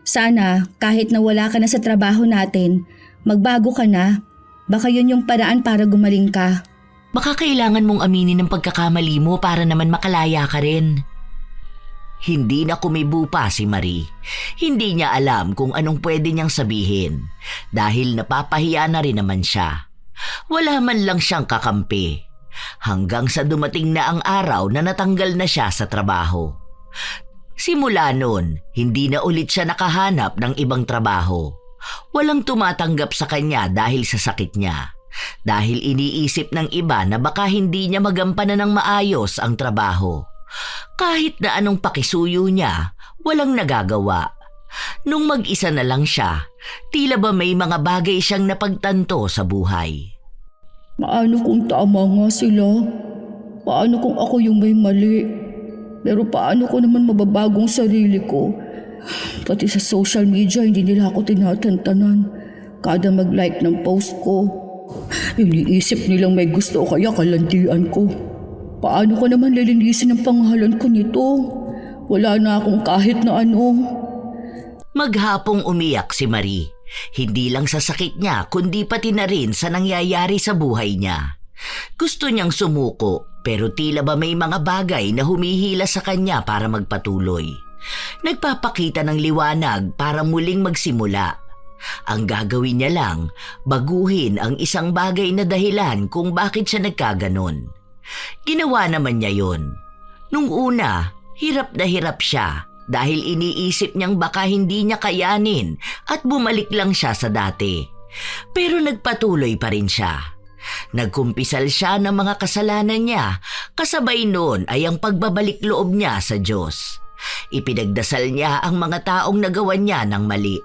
Sana, kahit na wala ka na sa trabaho natin, magbago ka na. Baka yun yung paraan para gumaling ka.
Baka kailangan mong aminin ng pagkakamali mo para naman makalaya ka rin. Hindi na kumibo pa si Marie. Hindi niya alam kung anong pwede niyang sabihin dahil napapahiya na rin naman siya. Wala man lang siyang kakampi. Hanggang sa dumating na ang araw na natanggal na siya sa trabaho. Simula noon, hindi na ulit siya nakahanap ng ibang trabaho. Walang tumatanggap sa kanya dahil sa sakit niya. Dahil iniisip ng iba na baka hindi niya magampanan ng maayos ang trabaho. Kahit na anong pakisuyo niya, walang nagagawa. Nung mag-isa na lang siya, tila ba may mga bagay siyang napagtanto sa buhay.
Paano kung tama nga sila? Paano kung ako yung may mali? Pero paano ko naman mababagong sarili ko? Pati sa social media, hindi nila ako tinatantanan. Kada mag-like ng post ko, iniisip nilang may gusto o kaya kalandian ko. Paano ko naman lilinisin ang pangalan ko nito? Wala na akong kahit na ano.
Maghapong umiyak si Marie. Hindi lang sa sakit niya kundi pati na rin sa nangyayari sa buhay niya. Gusto niyang sumuko pero tila ba may mga bagay na humihila sa kanya para magpatuloy. Nagpapakita ng liwanag para muling magsimula. Ang gagawin niya lang, baguhin ang isang bagay na dahilan kung bakit siya nagkaganon. Ginawa naman niya yon. Nung una, hirap na hirap siya. Dahil iniisip niyang baka hindi niya kayanin at bumalik lang siya sa dati. Pero nagpatuloy pa rin siya. Nagkumpisal siya ng mga kasalanan niya, kasabay noon ay ang pagbabalik loob niya sa Diyos. Ipinagdasal niya ang mga taong nagawan niya ng mali.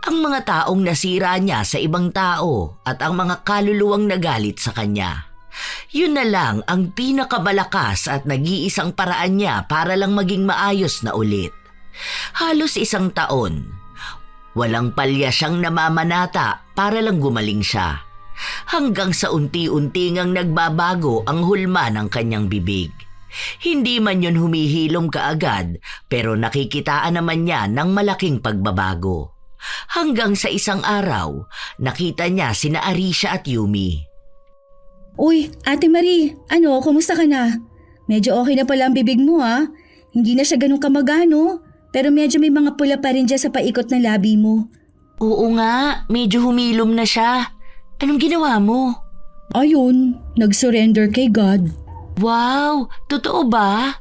Ang mga taong nasira niya sa ibang tao at ang mga kaluluwang nagalit sa kanya. Yun na lang ang pinakamalakas at nag-iisang paraan niya para lang maging maayos na ulit. Halos 1 taon. Walang palya siyang namamanata para lang gumaling siya. Hanggang sa unti-unti ngang nagbabago ang hulma ng kanyang bibig. Hindi man yun humihilom kaagad pero nakikitaan naman niya ng malaking pagbabago. Hanggang sa isang araw, nakita niya sina Arisha at Yumi.
Uy, Ate Marie, kumusta ka na? Medyo okay na pala ang bibig mo ha. Hindi na siya ganun kamagano, pero medyo may mga pula pa rin dyan sa paikot ng labi mo.
Oo nga, medyo humilom na siya. Anong ginawa mo?
Ayun, nag-surrender kay God.
Wow, totoo ba?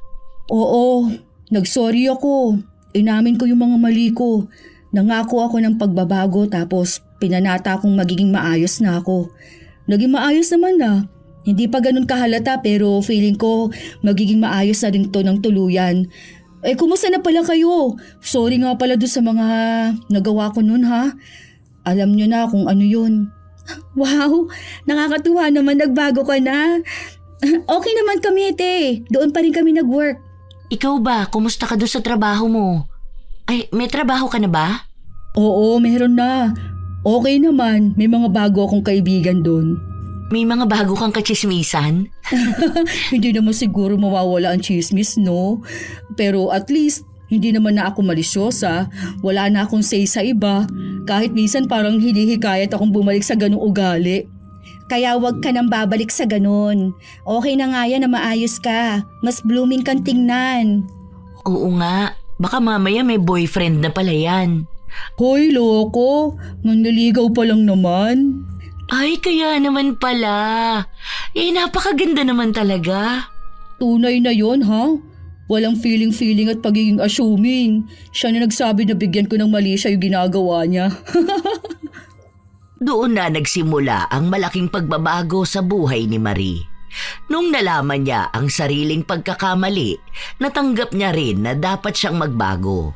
Oo, nagsorry ako. Inamin ko yung mga mali ko. Nangako ako ng pagbabago tapos pinanata kong magiging maayos na ako. Naging maayos naman na. Hindi pa ganun kahalata pero feeling ko magiging maayos na rin to ng tuluyan. Kumusta na pala kayo? Sorry nga pala doon sa mga nagawa ko nun ha. Alam nyo na kung ano yun.
Wow, nakakatuwa naman nagbago ka na. Okay naman kami ate, doon pa rin kami nag-work.
Ikaw ba, kumusta ka doon sa trabaho mo? Ay, may trabaho ka na ba?
Oo, meron na. Okay naman, may mga bago akong kaibigan doon.
May mga bago kang katsismisan?
Hindi naman siguro mawawala ang chismis, no? Pero at least, hindi naman na ako malisyosa. Wala na akong say sa iba. Kahit minsan parang hinihikayat akong bumalik sa ganung ugali.
Kaya wag ka nang babalik sa ganun. Okay na nga yan na maayos ka. Mas blooming kang tingnan.
Oo nga, baka mamaya may boyfriend na pala yan.
Hoy, loko. Manliligaw pa lang naman.
Ay, kaya naman pala. Napakaganda naman talaga.
Tunay na yon ha? Walang feeling at pagiging assuming. Siya na nagsabi na bigyan ko ng mali siya yung ginagawa niya.
Doon na nagsimula ang malaking pagbabago sa buhay ni Marie. Nung nalaman niya ang sariling pagkakamali, natanggap niya rin na dapat siyang magbago.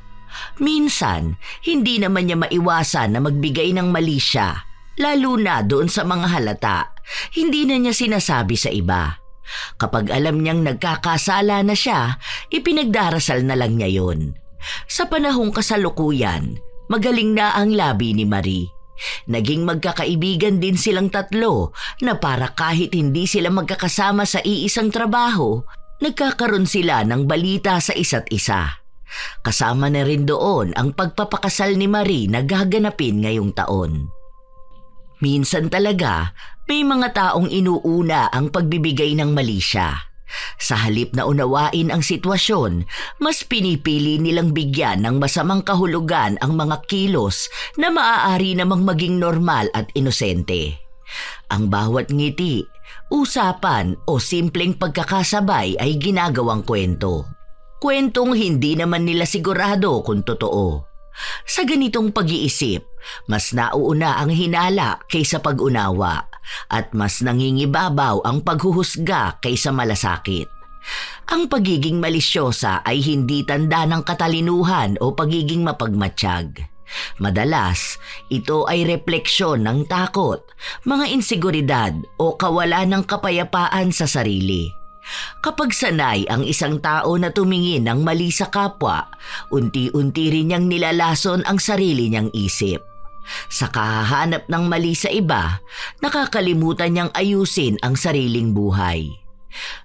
Minsan, hindi naman niya maiwasan na magbigay ng mali siya, lalo na doon sa mga halata. Hindi na niya sinasabi sa iba. Kapag alam niyang nagkakasala na siya, ipinagdarasal na lang niya yon. Sa panahong kasalukuyan, magaling na ang labi ni Marie. Naging magkakaibigan din silang tatlo na para kahit hindi sila magkakasama sa iisang trabaho, nagkakaroon sila ng balita sa isa't isa. Kasama na rin doon ang pagpapakasal ni Marie na gaganapin ngayong taon. Minsan talaga, may mga taong inuuna ang pagbibigay ng mali siya. Sa halip na unawain ang sitwasyon, mas pinipili nilang bigyan ng masamang kahulugan ang mga kilos na maaari namang maging normal at inosente. Ang bawat ngiti, usapan o simpleng pagkakasabay ay ginagawang kwento. Kwentong hindi naman nila sigurado kung totoo. Sa ganitong pag-iisip, mas nauuna ang hinala kaysa pag-unawa at mas nangingibabaw ang paghuhusga kaysa malasakit. Ang pagiging malisyosa ay hindi tanda ng katalinuhan o pagiging mapagmatsyag. Madalas, ito ay refleksyon ng takot, mga inseguridad o kawalan ng kapayapaan sa sarili. Kapag sanay ang isang tao na tumingin ng mali sa kapwa, unti-unti rin niyang nilalason ang sarili niyang isip. Sa kahahanap ng mali sa iba, nakakalimutan niyang ayusin ang sariling buhay.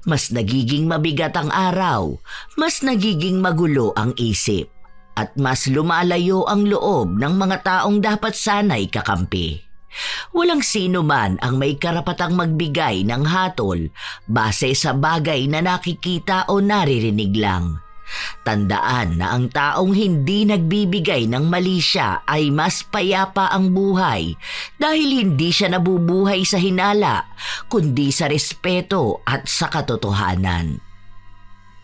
Mas nagiging mabigat ang araw, mas nagiging magulo ang isip, at mas lumalayo ang loob ng mga taong dapat sana'y kakampi. Walang sino man ang may karapatang magbigay ng hatol base sa bagay na nakikita o naririnig lang. Tandaan na ang taong hindi nagbibigay ng mali siya ay mas payapa ang buhay dahil hindi siya nabubuhay sa hinala kundi sa respeto at sa katotohanan.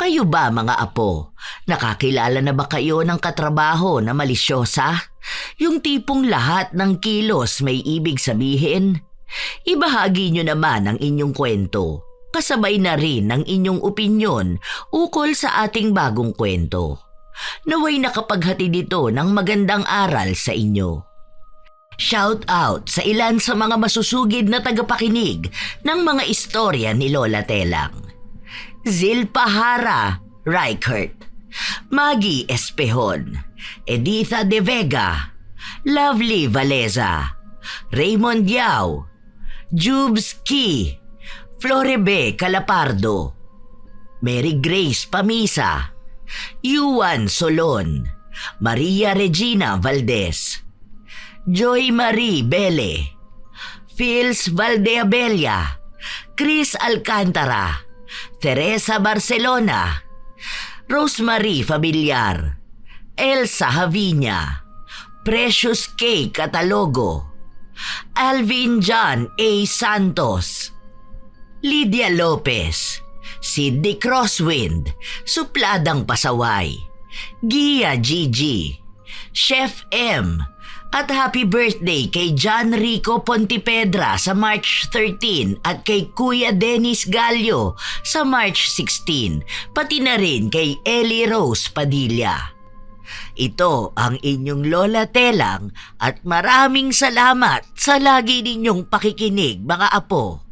Kayo ba mga apo, nakakilala na ba kayo ng katrabaho na malisyosa? Yung tipong lahat ng kilos may ibig sabihin? Ibahagi nyo naman ang inyong kwento, kasabay na rin ng inyong opinyon ukol sa ating bagong kwento. Naway nakapaghatid ito ng magandang aral sa inyo. Shout out sa ilan sa mga masusugid na tagapakinig ng mga istorya ni Lola Telang. Zilpa Hara Reichert, Maggie Espejon, Editha De Vega, Lovely Valeza, Raymond Yao, Jubes Key, Florebe Calapardo, Mary Grace Pamisa, Yuan Solon, Maria Regina Valdez, Joy Marie Bele, Phils Valdeabella, Chris Alcantara, Teresa Barcelona, Rosemary Familiar, Elsa Haviña, Precious K. Catalogo, Alvin John A. Santos, Lydia Lopez, Sidney Crosswind, Supladang Pasaway, Gia Gigi, Chef M, at happy birthday kay John Rico Pontipedra sa March 13 at kay Kuya Dennis Gallo sa March 16, pati na rin kay Ellie Rose Padilla. Ito ang inyong Lola Telang at maraming salamat sa lagi ninyong pakikinig mga apo.